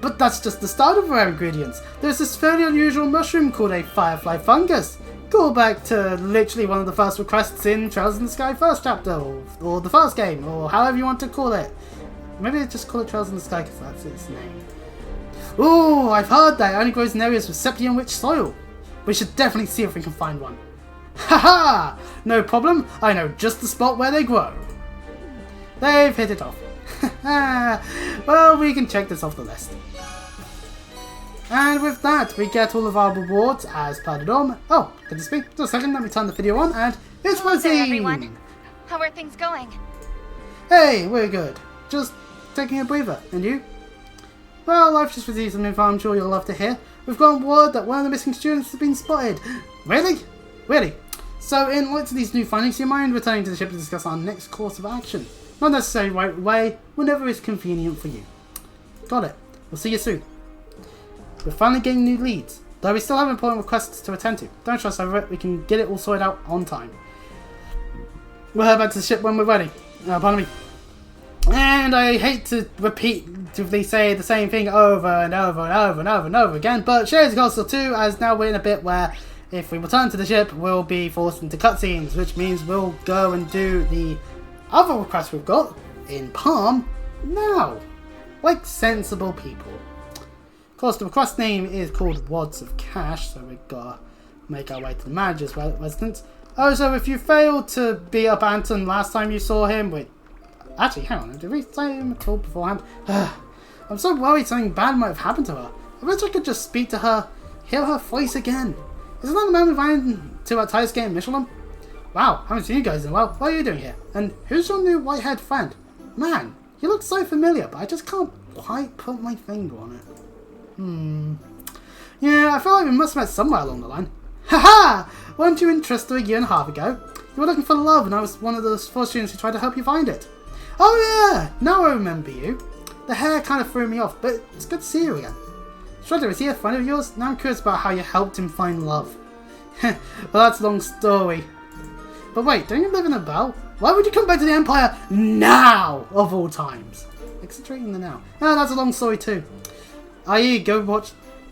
But that's just the start of rare ingredients. There's this fairly unusual mushroom called a firefly fungus. Call back to literally one of the first requests in Trails in the Sky first chapter, or the first game, or however you want to call it. Maybe just call it Trails in the Sky because that's its name. Ooh, I've heard that it only grows in areas with septium-rich soil. We should definitely see if we can find one. Haha! No problem, I know just the spot where they grow. They've hit it off. Well, we can check this off the list. And with that, we get all of our rewards as per the norm. Oh, good to speak. Just a second, let me turn the video on, and it's Hello there, Rosie! everyone. How are things going? Hey, we're good. Just taking a breather. And you? Well, I've just received some info I'm sure you'll love to hear. We've gotten word that one of the missing students has been spotted. Really? Really? So, in light of these new findings, do you mind returning to the ship to discuss our next course of action? Not necessarily right away, whenever it's convenient for you. Got it. We'll see you soon. We're finally getting new leads, though we still have important requests to attend to. Don't stress over it, we can get it all sorted out on time. We'll head back to the ship when we're ready. Pardon me. And I hate to repeatedly say the same thing over and over and over and over and over again, but Shares Castle 2, as now we're in a bit where if we return to the ship, we'll be forced into cutscenes, which means we'll go and do the other requests we've got in Palm now. Like sensible people. Of course, the request name is called Wads of Cash, so we've got to make our way to the manager's residence. Oh, so if you failed to beat up Anton last time you saw him, wait. Actually, hang on, did we say him at all beforehand? I'm so worried something bad might have happened to her. I wish I could just speak to her, hear her voice again. Isn't that the man we ran to at Titus Gate in Michelin? Wow, haven't seen you guys in a while. What are you doing here? And who's your new white-haired friend? Man, you look so familiar, but I just can't quite put my finger on it. Yeah, I feel like we must have met somewhere along the line. Haha! Weren't you interested a year and a half ago? You were looking for love and I was one of those 4 students who tried to help you find it. Oh yeah! Now I remember you. The hair kind of threw me off, but it's good to see you again. Shredder, is he a friend of yours? Now I'm curious about how you helped him find love. Well, that's a long story. But wait, don't you live in a bell? Why would you come back to the Empire now, of all times? Concentrating the now. Oh, that's a long story too. I.e., go watch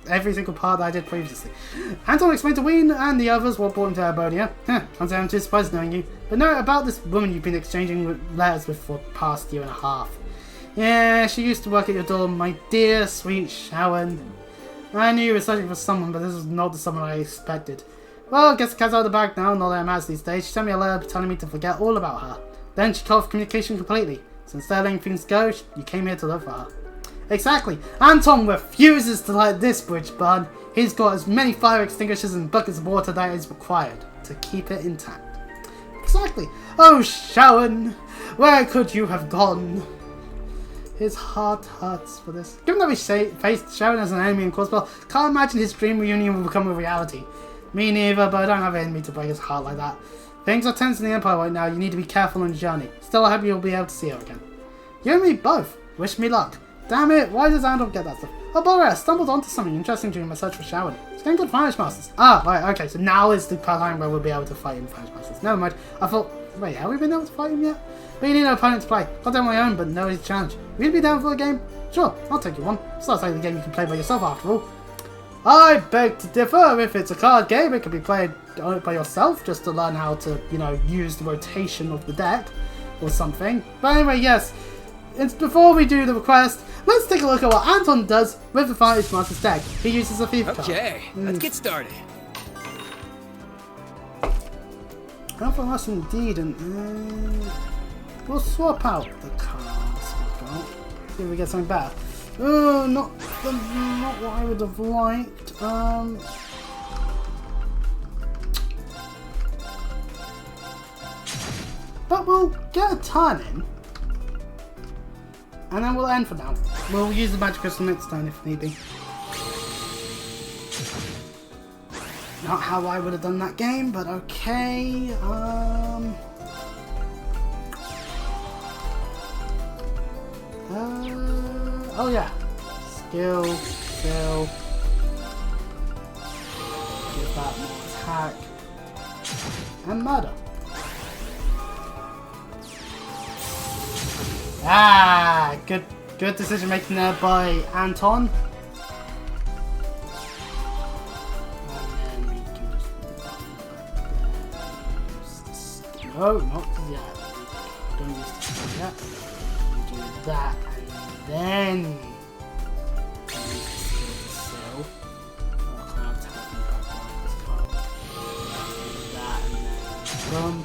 every single part that I did previously. Anton explained to Ween and the others what brought him to Arbonia. Can't say I'm too surprised knowing you. But no, about this woman you've been exchanging letters with for the past year and a half. Yeah, she used to work at your dorm, my dear, sweet Sharon. I knew you were searching for someone, but this was not the someone I expected. Well, guess the cat's out of the bag now, not that I'm at these days. She sent me a letter telling me to forget all about her. Then she cut off communication completely. So instead of letting things go, you came here to look for her. Exactly. Anton refuses to light this bridge burn. He's got as many fire extinguishers and buckets of water that is required to keep it intact. Exactly. Oh, Sharon, where could you have gone? His heart hurts for this. Given that we faced Sharon as an enemy in Crossbell, can't imagine his dream reunion will become a reality. Me neither, but I don't have enemy to break his heart like that. Things are tense in the Empire right now. You need to be careful on your journey. Still, I hope you'll be able to see her again. You and me both. Wish me luck. Damn it, why does Andor get that stuff? Oh, by the way, I stumbled onto something interesting during my search for Sharon. It's getting good Fire Masters. Ah, right, okay, so now is the time where we'll be able to fight in Fire Masters. Never mind. I thought, wait, have we been able to fight him yet? But you need an opponent to play. Got down my own, but no easy challenge. Will you be down for a game? Sure, I'll take you one. It's not like the game you can play by yourself after all. I beg to differ. If it's a card game, it can be played by yourself just to learn how to, you know, use the rotation of the deck or something. But anyway, yes. It's before we do the request, let's take a look at what Anton does with the Fire Masters deck. He uses a thief card. Okay, let's get started. Alpha us indeed, and we'll swap out the cards we've got. See if we get something better. Oh, not what I would have liked. But we'll get a turn in. And then we'll end for now. We'll use the magic crystal next time if need be. Not how I would have done that game, but okay. Oh yeah. Skill. Give that more attack. And murder. Ah, good decision making there by Anton. And then we can just no, not yet. Don't use the skill yet. We do that, and then use the skill. Oh, I can't tell you back on this card. Do that, and then boom.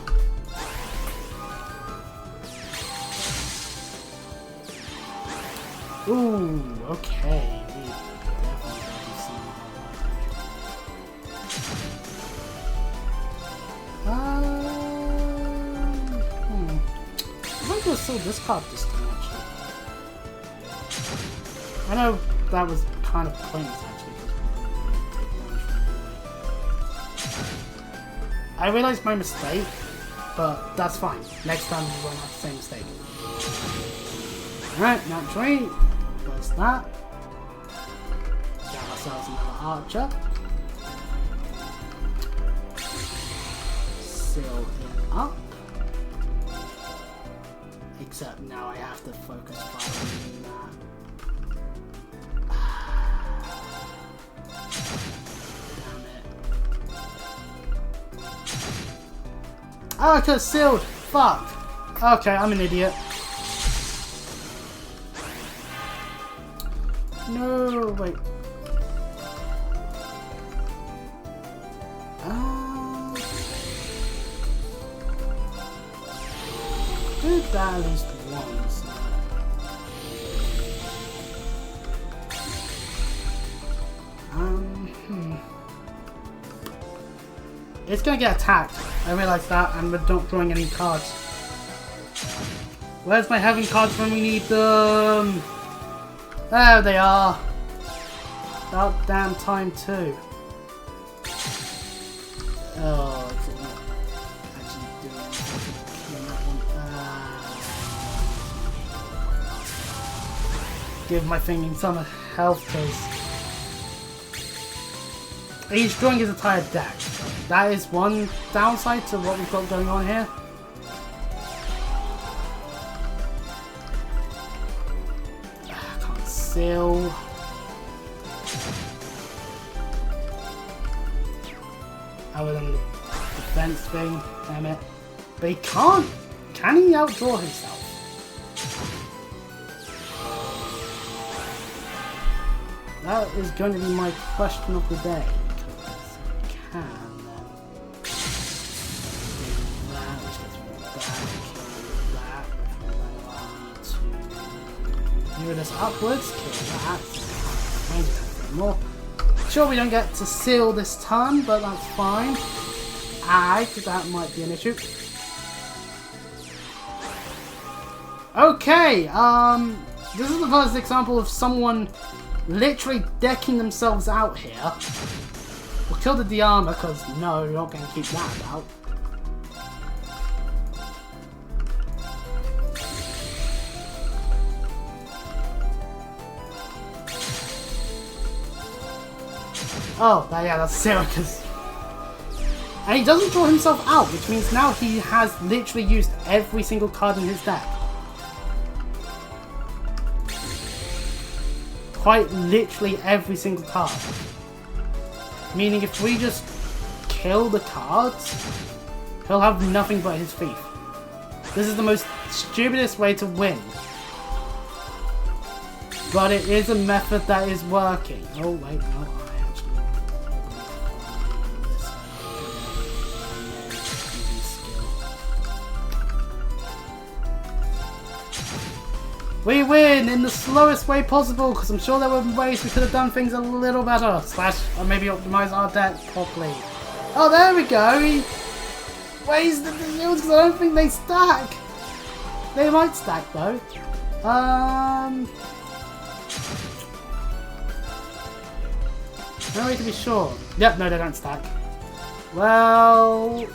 Ooh, okay. We definitely gotta do something about that. I think we'll still discard this time, actually. I know that was kind of pointless, actually. I realized my mistake, but that's fine. Next time we won't have the same mistake. Alright, naturally. Where's that? Get ourselves another archer. Seal it up. Except now I have to focus firing that. Damn it. Oh, I could have sealed! Fuck! Okay, I'm an idiot. No, wait. Did that at least once. It's gonna get attacked. I realize that, and we're not drawing any cards. Where's my heaven cards when we need them? There they are. About damn time too. Oh, it's not actually doing anything. Give my thing some health, because he's drawing his entire deck. That is one downside to what we've got going on here. Seal. Other than the defense thing, damn it. But he can't. Can he outdraw himself? That is going to be my question of the day. Because he can then do that, which gets rid of that, kill that, move this upwards, kill that, more. Sure, we don't get to seal this turn, but that's fine. That might be an issue. Okay, this is the first example of someone literally decking themselves out here. kill the de-armor, because no, you're not going to keep that about. Oh, yeah, that's Syracuse. And he doesn't draw himself out, which means now he has literally used every single card in his deck. Quite literally every single card. Meaning if we just kill the cards, he'll have nothing but his thief. This is the most stupidest way to win. But it is a method that is working. Oh wait, no. We win in the slowest way possible, because I'm sure there were ways we could have done things a little better. Slash, or maybe optimize our deck properly. Oh, there we go. He wasted the yields because I don't think they stack. They might stack though. No way to be sure. Yep, no, they don't stack. Well,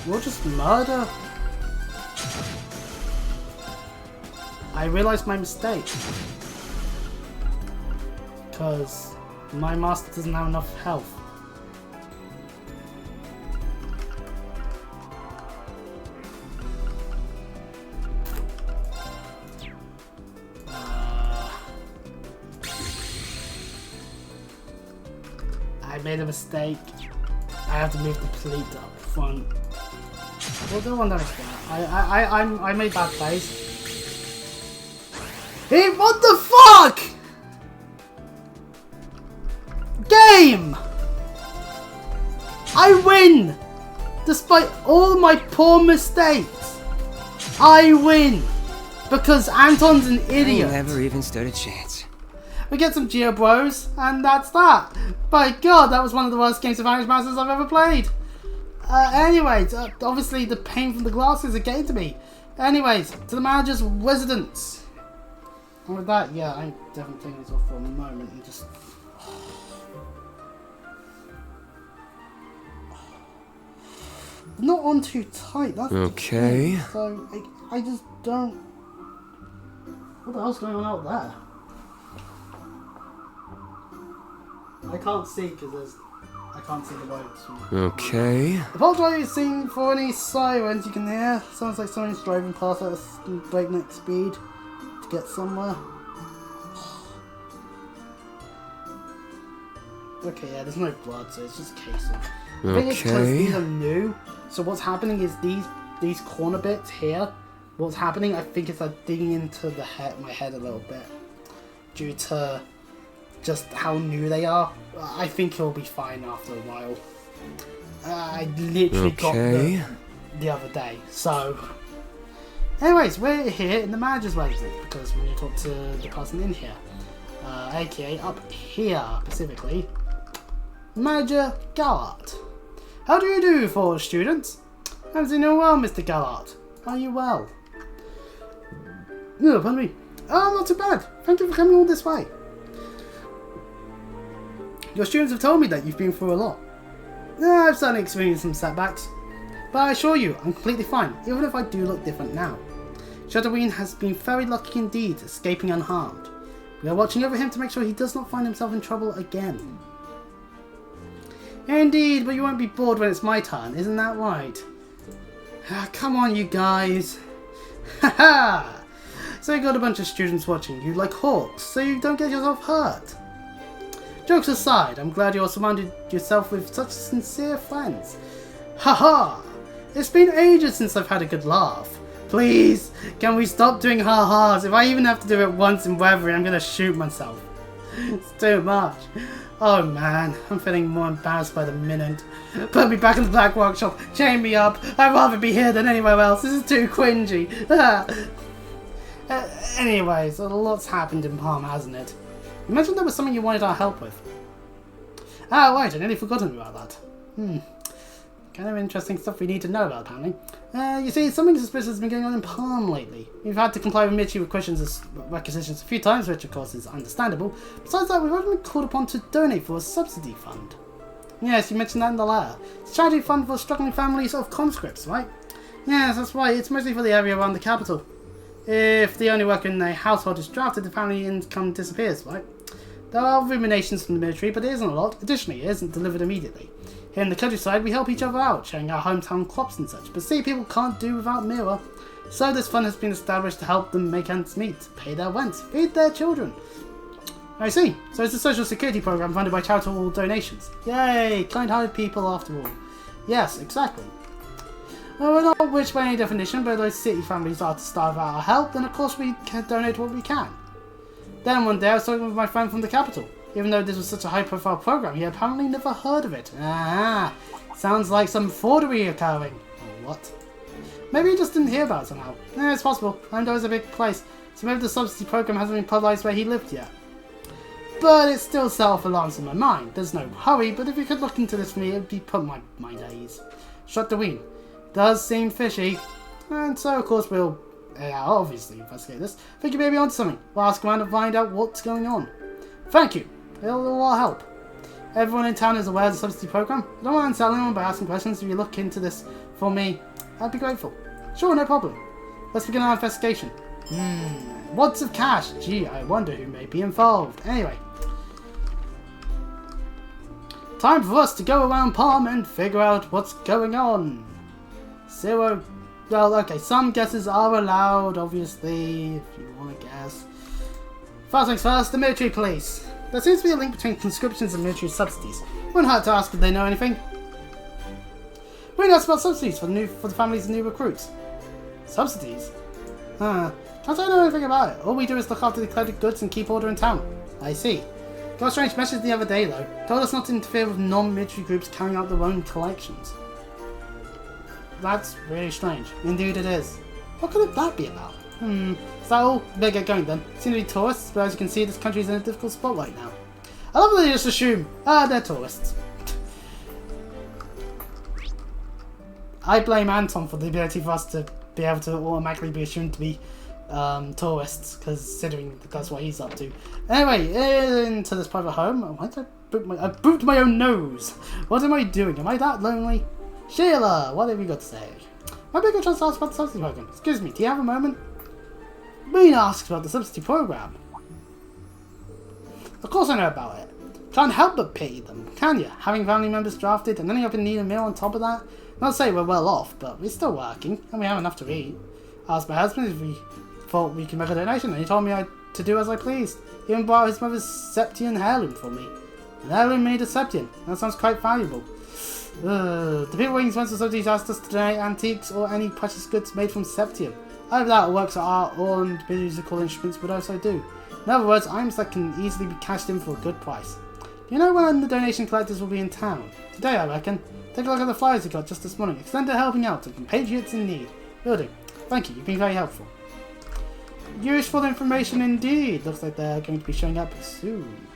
we'll just murder. I realized my mistake. Because my master doesn't have enough health. I made a mistake. I have to move the fleet up front. Well, don't want that. I made bad plays. Hey, what the fuck? Game! I win! Despite all my poor mistakes, I win! Because Anton's an idiot. I never even stood a chance. We get some Geo Bros, and that's that. By God, that was one of the worst games of Vanish Masters I've ever played. Anyways, obviously the pain from the glasses are getting to me. Anyways, to the manager's residence. And with that, yeah, I'm definitely taking this off for a moment and just... Not on too tight, that's okay. The thing. So, I just don't... What the hell's going on out there? I can't see because I can't see the boats. Okay. Apologising for any sirens you can hear. Sounds like someone's driving past at a breakneck speed to get somewhere. Okay, yeah, there's no blood, so it's just a case of... I think it's because these are new. So what's happening is these corner bits here. What's happening, I think, is like digging into my head a little bit due to just how new they are. I think it'll be fine after a while. I literally got them the other day. So, anyways, we're here in the manager's residence because we need to talk to the person in here, aka up here specifically, Manager Gallart. How do you do, for students? I'm doing well, Mr. Gallart. Are you well? No, pardon me. Oh, not too bad. Thank you for coming all this way. Your students have told me that you've been through a lot. Yeah, I've certainly experienced some setbacks. But I assure you, I'm completely fine, even if I do look different now. Shadoween has been very lucky indeed, escaping unharmed. We are watching over him to make sure he does not find himself in trouble again. Indeed, but you won't be bored when it's my turn, isn't that right? Come on, you guys. Haha! So you got a bunch of students watching you like hawks, so you don't get yourself hurt. Jokes aside, I'm glad you're surrounded yourself with such sincere friends. Haha! It's been ages since I've had a good laugh. Please, can we stop doing ha-has? If I even have to do it once in Weathery, I'm gonna shoot myself. It's too much. Oh man, I'm feeling more embarrassed by the minute. Put me back in the Black Workshop, chain me up. I'd rather be here than anywhere else. This is too cringy. Anyways, a lot's happened in Palm, hasn't it? You mentioned there was something you wanted our help with. Ah, right, I nearly forgotten about that. kind of interesting stuff we need to know about, apparently. You see, something suspicious has been going on in Palm lately. We've had to comply with Mitchie with questions and requisitions a few times, which of course is understandable. Besides that, we've also been called upon to donate for a subsidy fund. Yes, you mentioned that in the letter. It's a charity fund for struggling families of conscripts, right? Yes, that's right. It's mostly for the area around the capital. If the only worker in a household is drafted, the family income disappears, right? There are ruminations from the military, but it isn't a lot. Additionally, it isn't delivered immediately. Here in the countryside, we help each other out, sharing our hometown crops and such. But see, people can't do without Mira. So this fund has been established to help them make ends meet, pay their rent, feed their children. I see. So it's a social security program funded by charitable donations. Yay! Kind-hearted people after all. Yes, exactly. Well, we're not rich by any definition, but those city families are to starve out our help, then of course we can donate what we can. Then one day I was talking with my friend from the capital. Even though this was such a high-profile program, he apparently never heard of it. Ah, sounds like some fraudery occurring. Or what? Maybe he just didn't hear about it somehow. It's possible. Hondo is a big place, so maybe the subsidy program hasn't been publicised where he lived yet. But it still self-alarms in my mind. There's no hurry, but if you could look into this for me, it would be put my mind at ease. Shut the wing. Does seem fishy. And so, of course, we'll obviously investigate this. Think you may be onto something. We'll ask around and find out what's going on. Thank you. It'll all help. Everyone in town is aware of the subsidy program. I don't mind selling anyone by asking questions. If you look into this for me, I'd be grateful. Sure, no problem. Let's begin our investigation. Wads of cash. Gee, I wonder who may be involved. Anyway. Time for us to go around Palm and figure out what's going on. Well, okay, some guesses are allowed, obviously, if you want to guess. First things first, the military police. There seems to be a link between conscriptions and military subsidies. Wouldn't hurt to ask if they know anything. We know about subsidies for the families of new recruits. Subsidies? Can't I know anything about it? All we do is look after the collected goods and keep order in town. I see. Got a strange message the other day, though. Told us not to interfere with non-military groups carrying out their own collections. That's really strange. Indeed it is. What could that be about? Is that all? Better get going then. Seem to be tourists, but as you can see, this country's in a difficult spot right now. I love that they just assume, they're tourists. I blame Anton for the ability for us to be able to automatically be assumed to be tourists, considering that's what he's up to. Anyway, into this private home. Why did I booped my own nose? What am I doing? Am I that lonely? Sheila, what have you got to say? Might be a good chance to ask about the subsidy program. Excuse me, do you have a moment? Bean asks about the subsidy program. Of course I know about it. Can't help but pity them, can you? Having family members drafted and ending up in need of a meal on top of that. Not to say we're well off, but we're still working and we have enough to eat. I asked my husband if we thought we could make a donation and he told me to do as I pleased. He even bought his mother's Septian heirloom for me. An heirloom made of Septian. That sounds quite valuable. The people working expensive subsidies asked us to donate antiques or any precious goods made from Septium. Either that or works of art or musical instruments would also do. In other words, items that can easily be cashed in for a good price. Do you know when the donation collectors will be in town? Today, I reckon. Take a look at the flyers we got just this morning. Extended helping out to compatriots in need. Will do. Thank you, you've been very helpful. Useful information indeed. Looks like they're going to be showing up soon.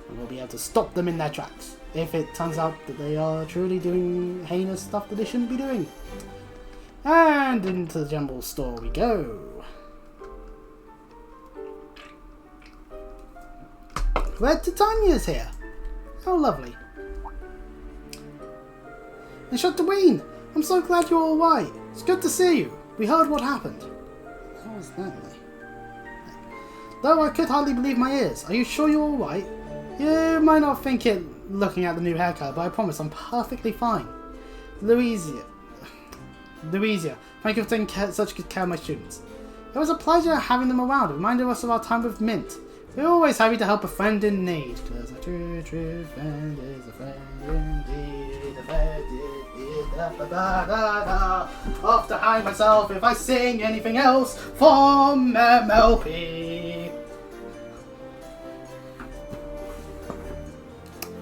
And we'll be able to stop them in their tracks. If it turns out that they are truly doing heinous stuff that they shouldn't be doing. And into the jumble store we go. Red Titania's here. How lovely. And Shataween, I'm so glad you're alright. It's good to see you. We heard what happened. How was that like? Though I could hardly believe my ears. Are you sure you're alright? You might not think it looking at the new haircut, but I promise I'm perfectly fine. Louisa, thank you for taking such good care of my students. It was a pleasure having them around. It reminded us of our time with Mint. We're always happy to help a friend in need. Because a true friend is a friend indeed. A friend indeed. Da, da, da, da, da. Off to hide myself if I sing anything else from MLP.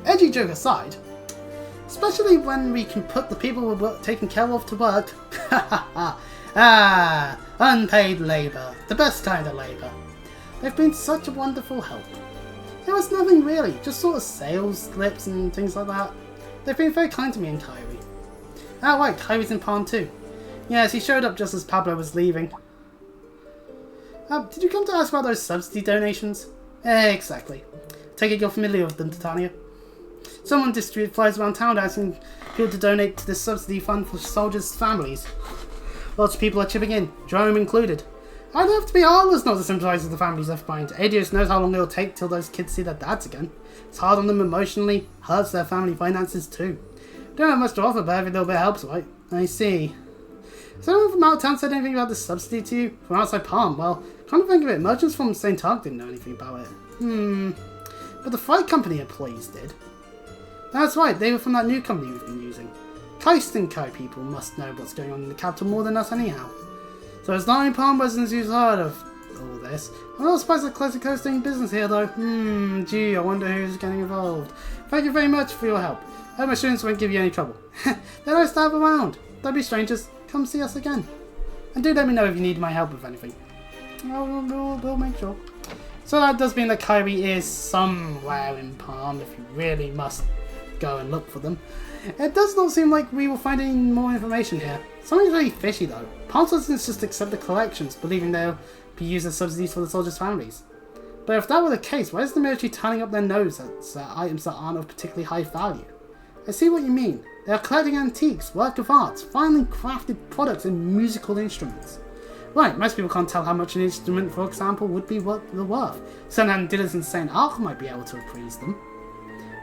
Edgy joke aside, especially when we can put the people we're taking care of to work. Unpaid labour. The best kind of labour. They've been such a wonderful help. It was nothing really, just sort of sales slips and things like that. They've been very kind to me and Kyrie. Ah, right, Kyrie's in Palm too. Yes, he showed up just as Pablo was leaving. Did you come to ask about those subsidy donations? Exactly. Take it you're familiar with them, Titania. Someone distributes flyers around town asking people to donate to this subsidy fund for soldiers' families. Lots of people are chipping in, Jerome included. I'd have to be heartless not to sympathise with the families left behind. Adios knows how long it'll take till those kids see their dads again. It's hard on them emotionally, hurts their family finances too. Don't have much to offer, but every little bit helps, right? I see. Has anyone from out of town said anything about this subsidy to you? From outside Palm? Well, kind of think of it, merchants from St. Ark didn't know anything about it. But the freight company employees did. That's right, they were from that new company we've been using. Coast & Co. people must know what's going on in the capital more than us anyhow. So it's not only Palm residents who's heard of all this. I'm not surprised that Classic Coast doing business here though. Gee, I wonder who's getting involved. Thank you very much for your help. I hope my students won't give you any trouble. They're nice to have around. Don't be strangers. Come see us again. And do let me know if you need my help with anything. We'll make sure. So that does mean that Kyrie is somewhere in Palm if you really must go and look for them. It does not seem like we will find any more information here. Something's really fishy though. Palm citizens just accept the collections, believing they'll be used as subsidies for the soldiers' families. But if that were the case, why is the military turning up their nose at items that aren't of particularly high value? I see what you mean. They are collecting antiques, work of art, finely crafted products and musical instruments. Right, most people can't tell how much an instrument, for example, would be worth. Certain dealers in St. Ark might be able to appraise them.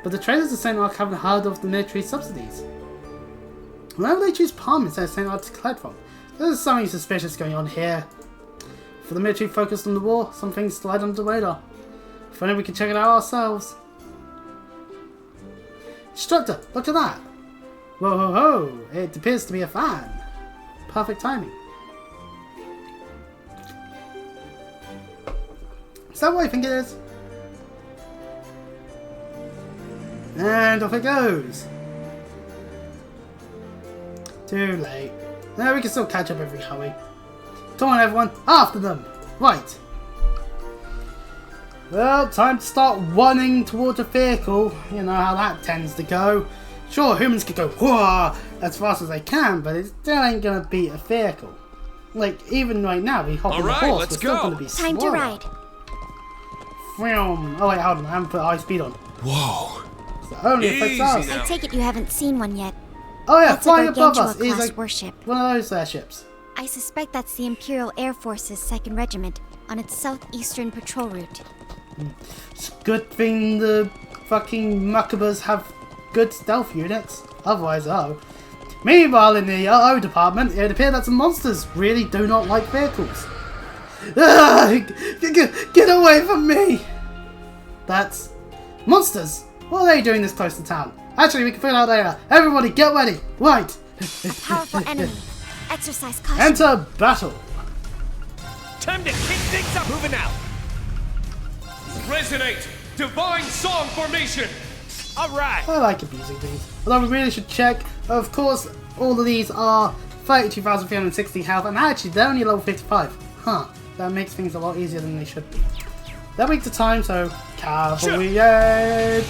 But the traders of St. Ark haven't heard of the military subsidies. Whenever they choose Palm instead of St. Ark to collect from, there's something suspicious going on here. For the military focused on the war, some things slide under the radar. If only we can check it out ourselves. Instructor, look at that! Whoa, ho, ho! It appears to be a fan. Perfect timing. Is that what I think it is? And off it goes! Too late. No, we can still catch up every hurry. Come on everyone, after them! Right. Well, time to start running towards a vehicle. You know how that tends to go. Sure, humans can go whoa as fast as they can, but it still ain't gonna beat a vehicle. Like, even right now, we hop on the horse, we're still gonna be slower. Time to ride. Oh wait, hold on, I haven't put high speed on. Whoa. So only affects us. I take it you haven't seen one yet. Oh yeah, That's flying a above Gargantua us is class like warship. one of those airships. I suspect that's the Imperial Air Force's 2nd Regiment on its southeastern patrol route. It's a good thing the fucking Muckabas have good stealth units. Otherwise, oh. Meanwhile, in the O department, it appears that some monsters really do not like vehicles. Get away from me! That's... monsters! What are they doing this close to town? Actually, we can figure out later. Everybody, get ready! Right! A powerful enemy. Exercise caution. Enter battle! Time to kick things up. Moving out. Resonate. Divine Song Formation. All right. I like abusing things. Although we really should check. Of course, all of these are 32,360 health, and actually they're only level 55. Huh. That makes things a lot easier than they should be. They're weak to time, so cavalry edge.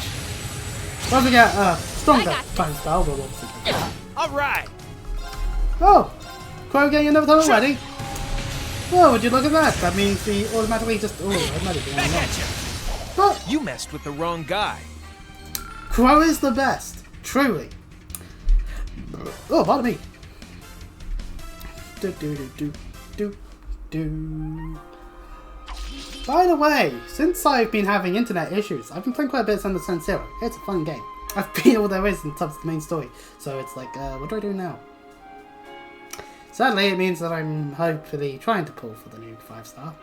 Once we get stronger time spell, we'll obviously get that. All right. Oh! Crow getting another time already? Oh, would you look at that? That means we automatically just... oh, automatically. Back at you. But You messed with the wrong guy. Crow is the best. Truly. Oh, pardon me. Do. By the way, since I've been having internet issues, I've been playing quite a bit of Thunder Sun Zero. It's a fun game. I've beat all there is in terms of the main story, so it's like, what do I do now? Sadly, it means that I'm hopefully trying to pull for the new 5-star.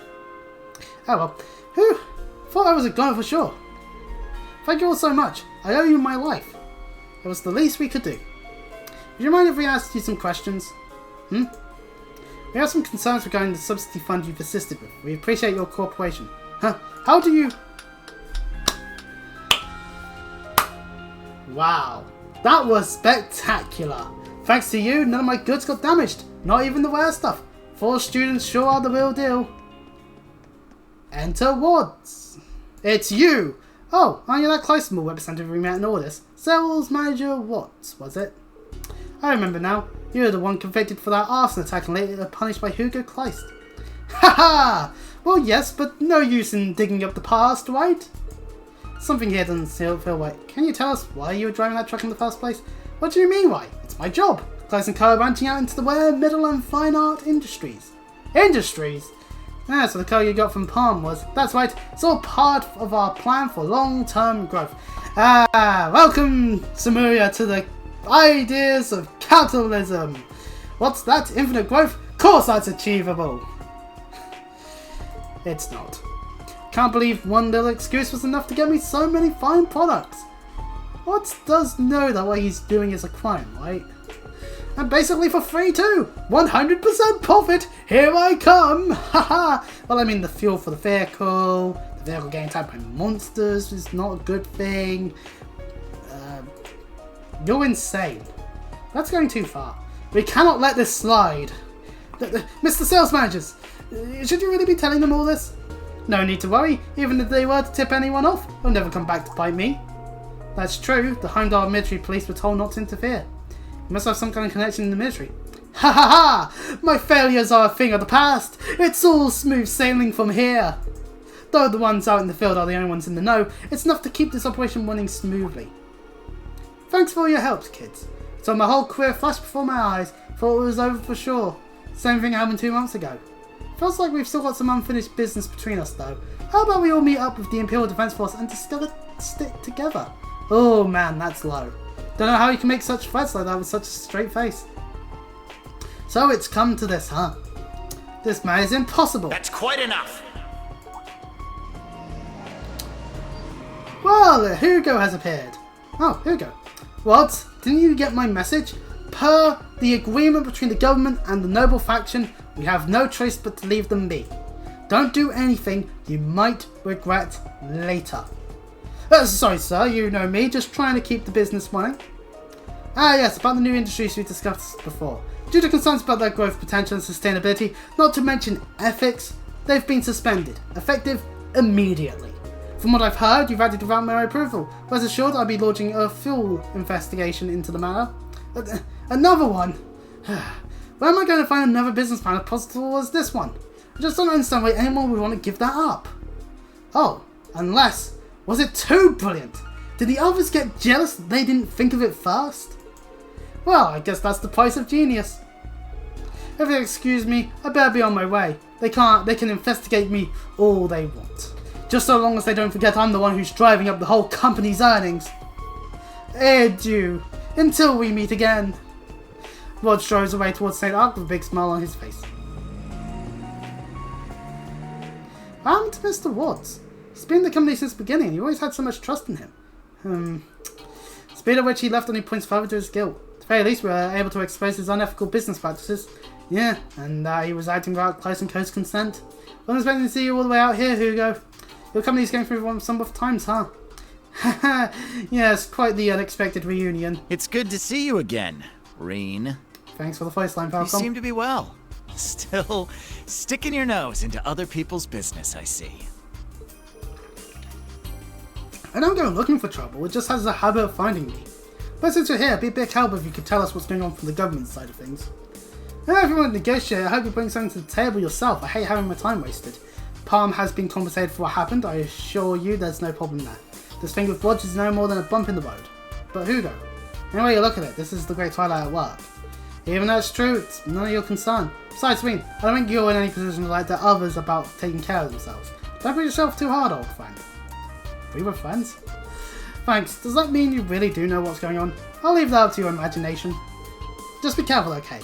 Oh well. Whew. Thought I was a goner for sure. Thank you all so much. I owe you my life. It was the least we could do. Would you mind if we asked you some questions? We have some concerns regarding the subsidy fund you've assisted with. We appreciate your cooperation. Huh? How do you... Wow. That was spectacular. Thanks to you, none of my goods got damaged. Not even the rare stuff. 4 students sure are the real deal. Enter Wards. It's you. Oh, aren't you that close to my representative we met in Audis? Sales Manager Watts, was it? I remember now. You were the one convicted for that arson attack and later punished by Hugo Kleist. Haha! Well, yes, but no use in digging up the past, right? Something here doesn't feel right. Can you tell us why you were driving that truck in the first place? What do you mean why? It's my job. Kleist and Co. are branching out into the rare, middle and fine art industries. Industries? Yeah, so the car you got from Palm was... That's right, it's all part of our plan for long-term growth. Welcome, Samuria, to the ideas of capitalism. What's that? Infinite growth? Of course that's achievable. It's not. Can't believe one little excuse was enough to get me so many fine products. What does know that what he's doing is a crime, right? And basically for free too! 100% profit! Here I come! Haha! Well, I mean, the fuel for the vehicle getting attacked by monsters is not a good thing. You're insane. That's going too far. We cannot let this slide. Mr. Sales Managers, should you really be telling them all this? No need to worry. Even if they were to tip anyone off, they'll never come back to bite me. That's true. The Heimdall military police were told not to interfere. You must have some kind of connection in the military. Ha ha ha! My failures are a thing of the past. It's all smooth sailing from here. Though the ones out in the field are the only ones in the know, it's enough to keep this operation running smoothly. Thanks for all your help, kids. So my whole career flashed before my eyes. Thought it was over for sure. Same thing happened 2 months ago. Feels like we've still got some unfinished business between us though. How about we all meet up with the Imperial Defense Force and stick together? Oh man, that's low. Don't know how you can make such threats like that with such a straight face. So it's come to this, huh? This man is impossible. That's quite enough. Well, Hugo has appeared. Oh, Hugo. What? Didn't you get my message? Per the agreement between the government and the noble faction, we have no choice but to leave them be. Don't do anything you might regret later. Sorry sir, you know me, just trying to keep the business running. Yes, about the new industries we discussed before. Due to concerns about their growth potential and sustainability, not to mention ethics, they've been suspended, effective immediately. From what I've heard, you've acted without my approval. Rest assured, I'll be launching a full investigation into the matter. Another one? Where am I going to find another business plan as possible as this one? I just don't understand why anyone would want to give that up. Oh, unless... Was it too brilliant? Did the others get jealous that they didn't think of it first? Well, I guess that's the price of genius. If you'll excuse me, I better be on my way. They can investigate me all they want. Just so long as they don't forget I'm the one who's driving up the whole company's earnings. Adieu. Until we meet again. Rod strolls away towards St. Ark with a big smile on his face. What happened to Mr. Watts? He's been in the company since the beginning. You always had so much trust in him. Speed at which he left only points further to his guilt. At the very least, we were able to expose his unethical business practices. Yeah, and he was acting without Kleist and Co.'s consent. Wasn't expecting to see you all the way out here, Hugo. Your company's going through some rough times, huh? Yes, quite the unexpected reunion. It's good to see you again, Reen. Thanks for the voice line, Falcon. You seem to be well. Still sticking your nose into other people's business, I see. I don't go looking for trouble, it just has a habit of finding me. But since you're here, it'd be a big help if you could tell us what's going on from the government side of things. And if you want to negotiate, I hope you bring something to the table yourself. I hate having my time wasted. Palm has been compensated for what happened. I assure you there's no problem there. This thing with Rogers is no more than a bump in the road. But Hugo, any way you look at it, this is the great twilight at work. Even though it's true, it's none of your concern. Besides, I don't think you're in any position like the others about taking care of themselves. Don't put yourself too hard, old friend. We were friends? Thanks. Does that mean you really do know what's going on? I'll leave that up to your imagination. Just be careful, okay?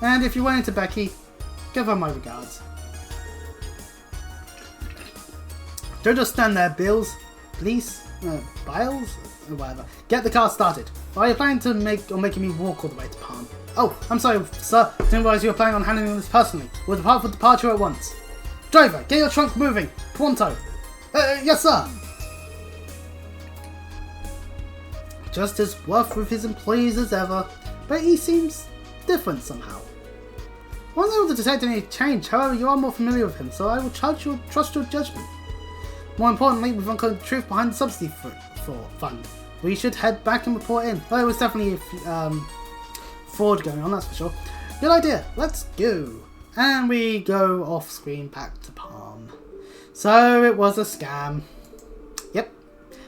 And if you run into Becky, give her my regards. Don't just stand there, Bills. Please? Biles? Or whatever. Get the car started. Or are you planning to making me walk all the way to Palm? Oh, I'm sorry, sir. Didn't realize you were planning on handling this personally. We'll depart for departure at once. Driver, get your trunk moving. Pronto. Yes, sir. Just as rough with his employees as ever, but he seems different somehow. I wasn't able to detect any change, however you are more familiar with him, so I will trust your judgment. More importantly, we've uncovered the truth behind the subsidy fund. We should head back and report in. Well, it was definitely fraud going on, that's for sure. Good idea, let's go. And we go off screen back to Palm. So it was a scam. Yep.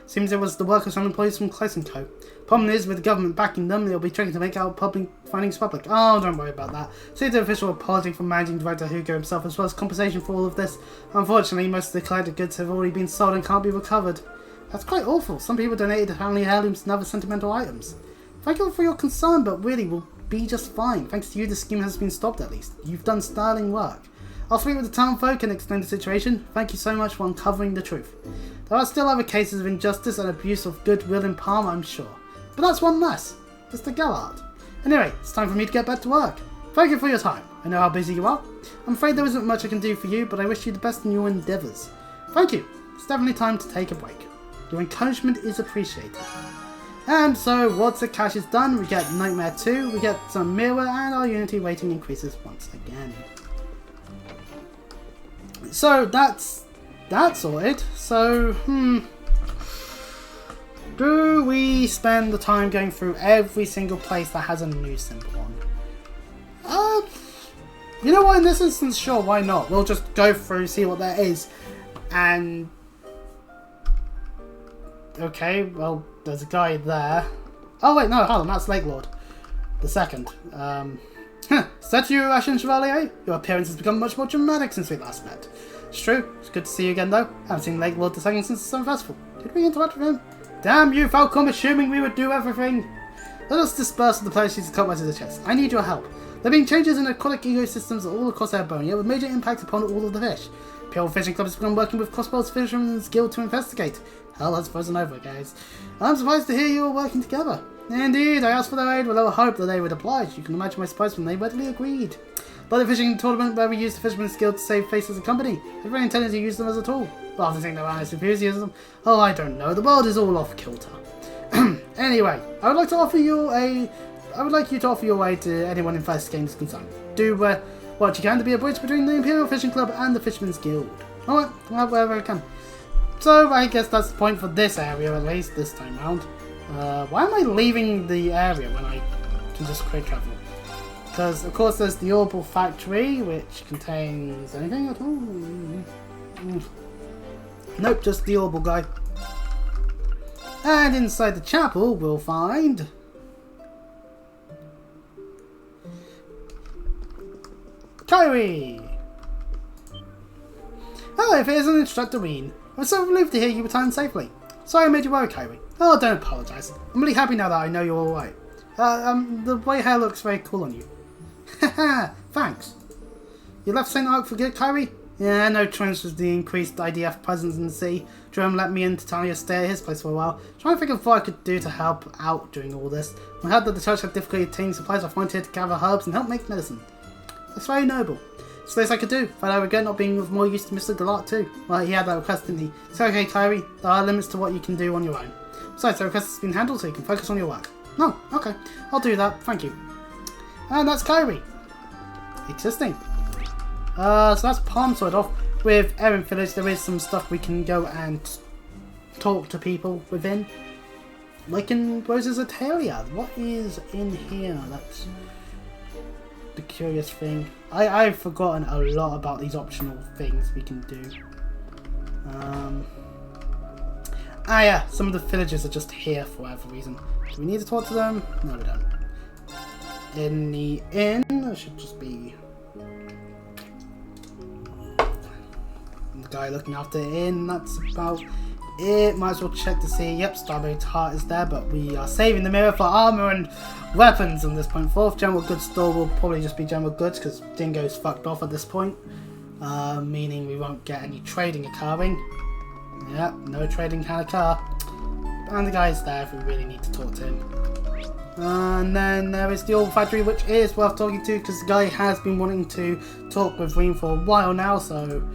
Seems it was the work of some employees from Close & Co. Problem is, with the government backing them, they'll be trying to make our public findings public. Oh, don't worry about that. See the official apology from Managing Director Hugo himself, as well as compensation for all of this. Unfortunately, most of the collected goods have already been sold and can't be recovered. That's quite awful. Some people donated family heirlooms and other sentimental items. Thank you for your concern, but really, we'll be just fine. Thanks to you, the scheme has been stopped at least. You've done sterling work. I'll speak with the town folk and explain the situation. Thank you so much for uncovering the truth. There are still other cases of injustice and abuse of goodwill in Palm, I'm sure. But that's one less. Mr. Gellard. Anyway, it's time for me to get back to work. Thank you for your time. I know how busy you are. I'm afraid there isn't much I can do for you, but I wish you the best in your endeavours. Thank you. It's definitely time to take a break. Your encouragement is appreciated. And so, once the cash is done, we get Nightmare 2, we get some mirror, and our Unity rating increases once again. So, that's sorted. So, do we spend the time going through every single place that has a new symbol on? You know what, in this instance, sure, why not? We'll just go through, see what there is, and... Okay, well, there's a guy there. Oh wait, no, hold on, that's Lake Lord. The second. Is that you, Ashen Chevalier? Your appearance has become much more dramatic since we last met. It's true, it's good to see you again though. I haven't seen Lake Lord the second since the Sun Festival. Did we interact with him? Damn you, Falcom, assuming we would do everything! Let us disperse the places to cut to the chest. I need your help. There have been changes in aquatic ecosystems all across Airborne, with major impact upon all of the fish. Pure Fishing Club has begun working with Crossbow's Fishermen's Guild to investigate. Hell has frozen over, guys. I'm surprised to hear you all working together. Indeed, I asked for their aid with little hope that they would oblige. You can imagine my surprise when they readily agreed. By the fishing tournament where we used the Fishermen's Guild to save face as a company, I really intended to use them as a tool. But after seeing their honest enthusiasm, oh, I don't know, the world is all off kilter. Anyway, I would like you to offer your aid to anyone investigating this concern. Do what you can to be a bridge between the Imperial Fishing Club and the Fishermen's Guild. Alright, wherever I can. So, I guess that's the point for this area, at least, this time round. Why am I leaving the area when I can just quick travel? Because, of course, there's the Orbital Factory, which contains anything at all. Nope, just the Orbital guy. And inside the chapel, we'll find... Kyrie! Hello, if it isn't Instructor Ween. I'm so relieved to hear you returned safely. Sorry I made you worry, Kyrie. Oh, don't apologise. I'm really happy now that I know you're alright. The white hair looks very cool on you. Haha, thanks. You left St. Ark for good, Kyrie? Yeah, no chance with the increased IDF presence in the city. Jerome let me in to tell you to stay at his place for a while. Trying to think of what I could do to help out during all this. I heard that the church had difficulty obtaining supplies. I volunteered to gather herbs and help make medicine. That's very noble. It's the least I could do, but I regret not being of more use to Mr. Galat too. Well, he had that request, didn't he? It's okay, Kyrie. There are limits to what you can do on your own. Besides, the request has been handled, so you can focus on your work. No, okay. I'll do that. Thank you. And that's Kyrie. Existing. So that's Palm sorted off. With Erin Village, there is some stuff we can go and talk to people within. Like in Rose's Italia. What is in here? That's the curious thing. I've forgotten a lot about these optional things we can do. Yeah, some of the villagers are just here for whatever reason. Do we need to talk to them? No, we don't. In the inn, there should just be the guy looking after the inn. That's about it. Might as well check to see. Yep, Starberry's heart is there, but we are saving the mirror for armor and weapons on this point. Fourth general goods store will probably just be general goods because Dingo's fucked off at this point, meaning we won't get any trading occurring. Yep, no trading can occur. And the guy's there if we really need to talk to him. And then there is the old factory, which is worth talking to because the guy has been wanting to talk with Reem for a while now. So,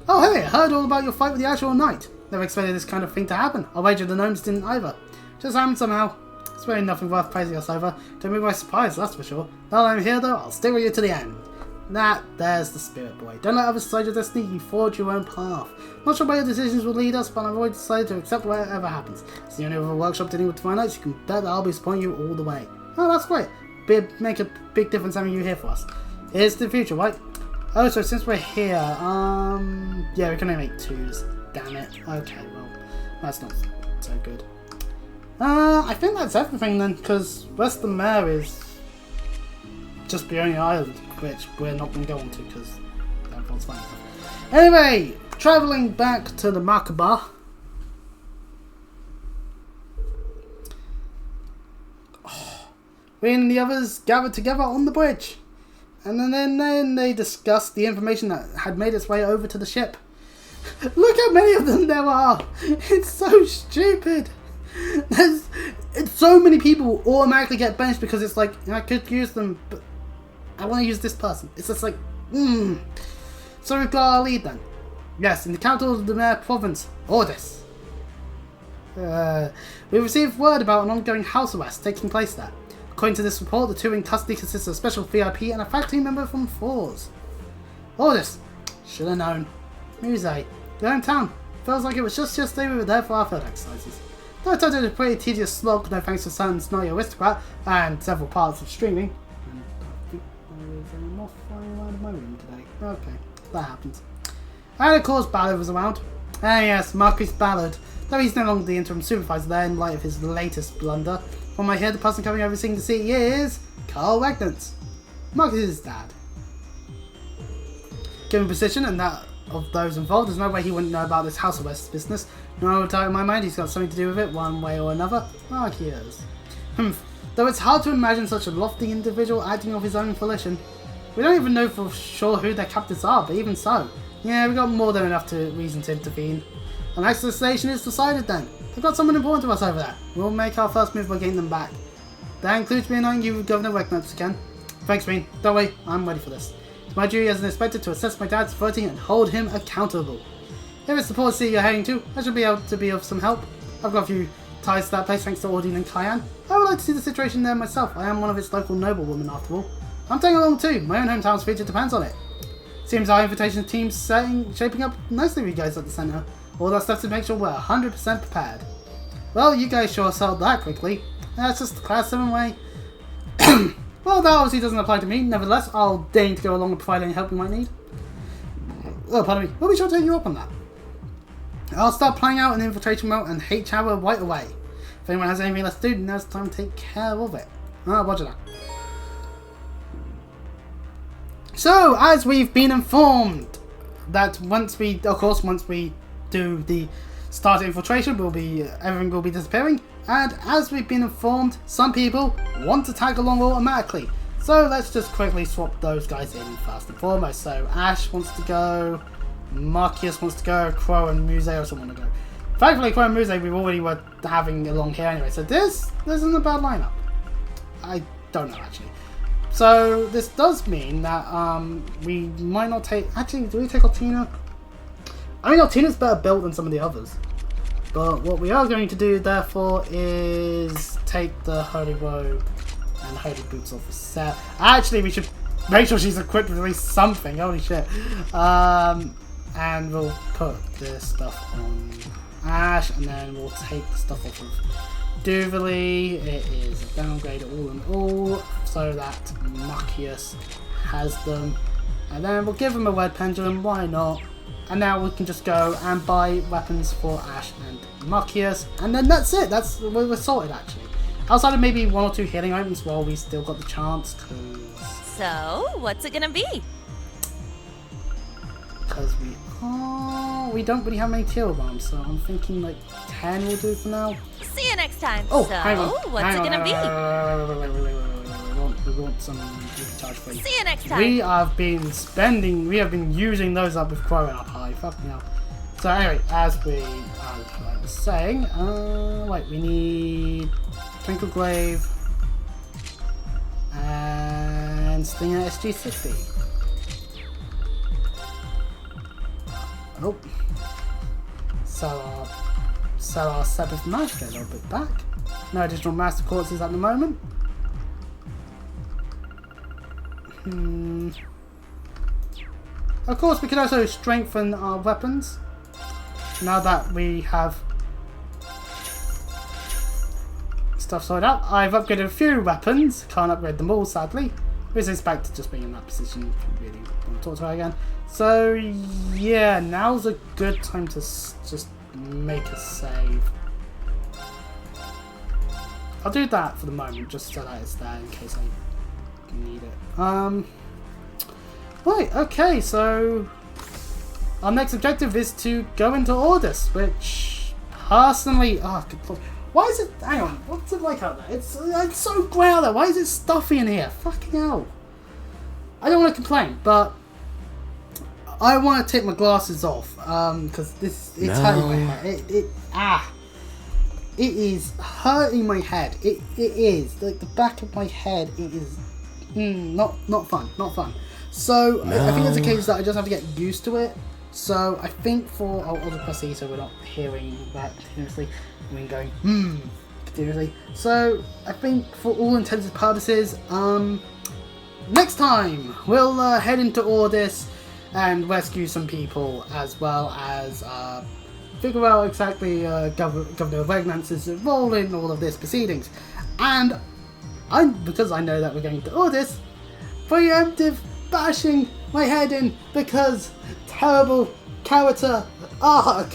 oh hey, I heard all about your fight with the Actual Knight. Never expected this kind of thing to happen. I wager the gnomes didn't either. Just happened somehow. It's really nothing worth praising us over. Don't be by surprise, that's for sure. Now that I'm here though, I'll stay with you to the end. There's the spirit, boy. Don't let others decide your destiny, you forge your own path. Not sure where your decisions will lead us, but I've already decided to accept whatever happens. It's the only other workshop dealing with Divine Knights, you can bet that I'll be supporting you all the way. Oh, that's great. make a big difference having you here for us. Here's the future, right? Oh, so since we're here, yeah, we can only make 2s. Damn it. Okay, well, that's not so good. I think that's everything then, because West the Mare is just the only island, which we're not going to go on to, because everyone's fine. Anyway, travelling back to the Makaba. We and the others gathered together on the bridge. And then they discussed the information that had made its way over to the ship. Look how many of them there are! It's so stupid! It's so many people automatically get benched because it's like, I could use them, but I want to use this person. It's just like, So we've got our lead then. Yes, in the capital of the Mare province, Ordis. We received word about an ongoing house arrest taking place there. According to this report, the two in custody consist of a special VIP and a faculty member from Fours. Ordis. Should have known. Muse. You're in town. Feels like it was just yesterday we were there for our field exercises. Though I told you it was a pretty tedious slog, no thanks to certain snotty aristocrat and several parts of streaming. And I think there is a moth flying around in my room today. Okay, that happens. And of course Ballard was around. Ah yes, Marcus Ballard. Though he's no longer the interim supervisor there in light of his latest blunder. From my head, the person coming overseeing the city is Carl Regnance, Marcus's dad. Given position and that of those involved, there's no way he wouldn't know about this house arrest business. No doubt in my mind he's got something to do with it, one way or another. Ah, he is. Though it's hard to imagine such a lofty individual acting of his own volition. We don't even know for sure who their captors are, but even so, yeah, we got more than enough reason to intervene. And next to the station is decided then. They've got someone important to us over there. We'll make our first move by getting them back. That includes reuniting you with Governor Regnance again. Thanks, Green. Don't worry, I'm ready for this. It's my duty as an inspector to assess my dad's voting and hold him accountable. If it's the port city you're heading to, I should be able to be of some help. I've got a few ties to that place thanks to Ordine and Cayenne. I would like to see the situation there myself. I am one of its local noblewomen after all. I'm taking along too. My own hometown's future depends on it. Seems our invitation team's shaping up nicely with you guys at the centre. All that stuff to make sure we're 100% prepared. Well, you guys sure sold that quickly. That's just the Class 7 way. Well, that obviously doesn't apply to me. Nevertheless, I'll deign to go along and provide any help you might need. Oh, pardon me. We'll be sure to take you up on that. I'll start planning out an infiltration route and hate shower right away. If anyone has anything left to do, now's the time to take care of it. Oh, roger that. So, as we've been informed, that once we do the start infiltration, everything will be disappearing. And as we've been informed, some people want to tag along automatically. So let's just quickly swap those guys in first and foremost. So Ash wants to go, Marcus wants to go, Crow and Muse also want to go. Thankfully, Crow and Muse we already were having along here anyway. So this isn't a bad lineup. I don't know actually. So this does mean that we might not take. Actually, do we take Altina? I mean, Altina's better built than some of the others. But what we are going to do, therefore, is take the Holy Robe and Holy Boots off the set. Actually, we should make sure she's equipped with at least something. Holy shit. And we'll put this stuff on Ash, and then we'll take the stuff off of Duvalie. It is a downgrade all in all, so that Marcus has them. And then we'll give him a Red Pendulum, why not? And now we can just go and buy weapons for Ash and Marcus, and then that's it. We're sorted actually. Outside of maybe 1 or 2 healing items, well, we still got the chance. So, what's it gonna be? Because we don't really have many teal bombs, so I'm thinking like 10 will do for now. See you next time. Oh, so, hang on. what's it gonna be? We want some recharge for you. See you next time. We have been using those up with Crow in our party. Fuck me up. So anyway, as I was saying, wait, we need Twinkle Glaive and Stinger SG60. Oh, sell our Sabbath Master a little bit back. No additional Master Quartzes at the moment. Of course, we can also strengthen our weapons now that we have stuff sorted out. I've upgraded a few weapons. Can't upgrade them all, sadly. With respect to just being in that position, really want to talk to her again. So, yeah, now's a good time to just make a save. I'll do that for the moment, just so that it's there in case I need it. Right, okay, so our next objective is to go into Ordis, which personally, why is it? Hang on, what's it like out there? It's so grey out there. Why is it stuffy in here? Fucking hell! I don't want to complain, but I want to take my glasses off because it's hurting my head. It is hurting my head. It is like the back of my head. It is not fun. So I think it's a case that I just have to get used to it. So I think for I'll just press E so we're not hearing that continuously. I mean going continuously. So I think for all intents and purposes, next time we'll head into Ordis and rescue some people, as well as figure out exactly Governor Regnance's role in all of this proceedings. And because I know that we're going to Ordis, preemptive bashing my head in because terrible character arc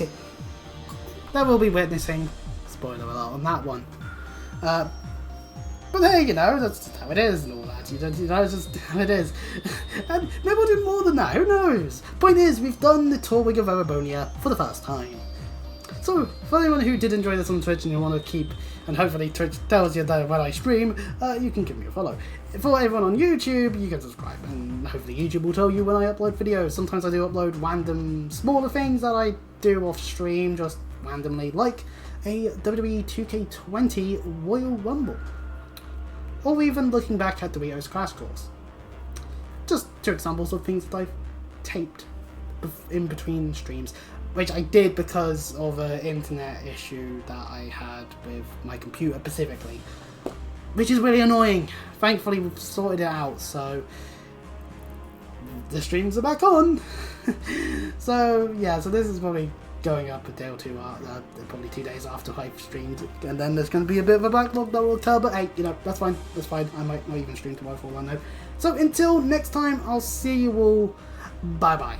that we'll be witnessing. Spoiler alert on that one. But hey, you know, that's just how it is and all that. You know, it's just how it is. And maybe we'll do more than that, who knows? Point is, we've done the touring of Erebonia for the first time. So, for anyone who did enjoy this on Twitch and you want to keep, and hopefully Twitch tells you that when I stream, you can give me a follow. For everyone on YouTube, you can subscribe, and hopefully YouTube will tell you when I upload videos. Sometimes I do upload random smaller things that I do off stream, just randomly, like a WWE 2K20 Royal Rumble. Or even looking back at Doritos Crash Course. Just two examples of things that I've taped in between streams, which I did because of an internet issue that I had with my computer specifically, which is really annoying. Thankfully we've sorted it out, so the streams are back on. So yeah, so this is probably going up a day or two, probably 2 days after I've streamed, and then there's going to be a bit of a backlog that will tell, but hey, you know, that's fine, I might not even stream tomorrow for all I know. So until next time, I'll see you all, bye bye.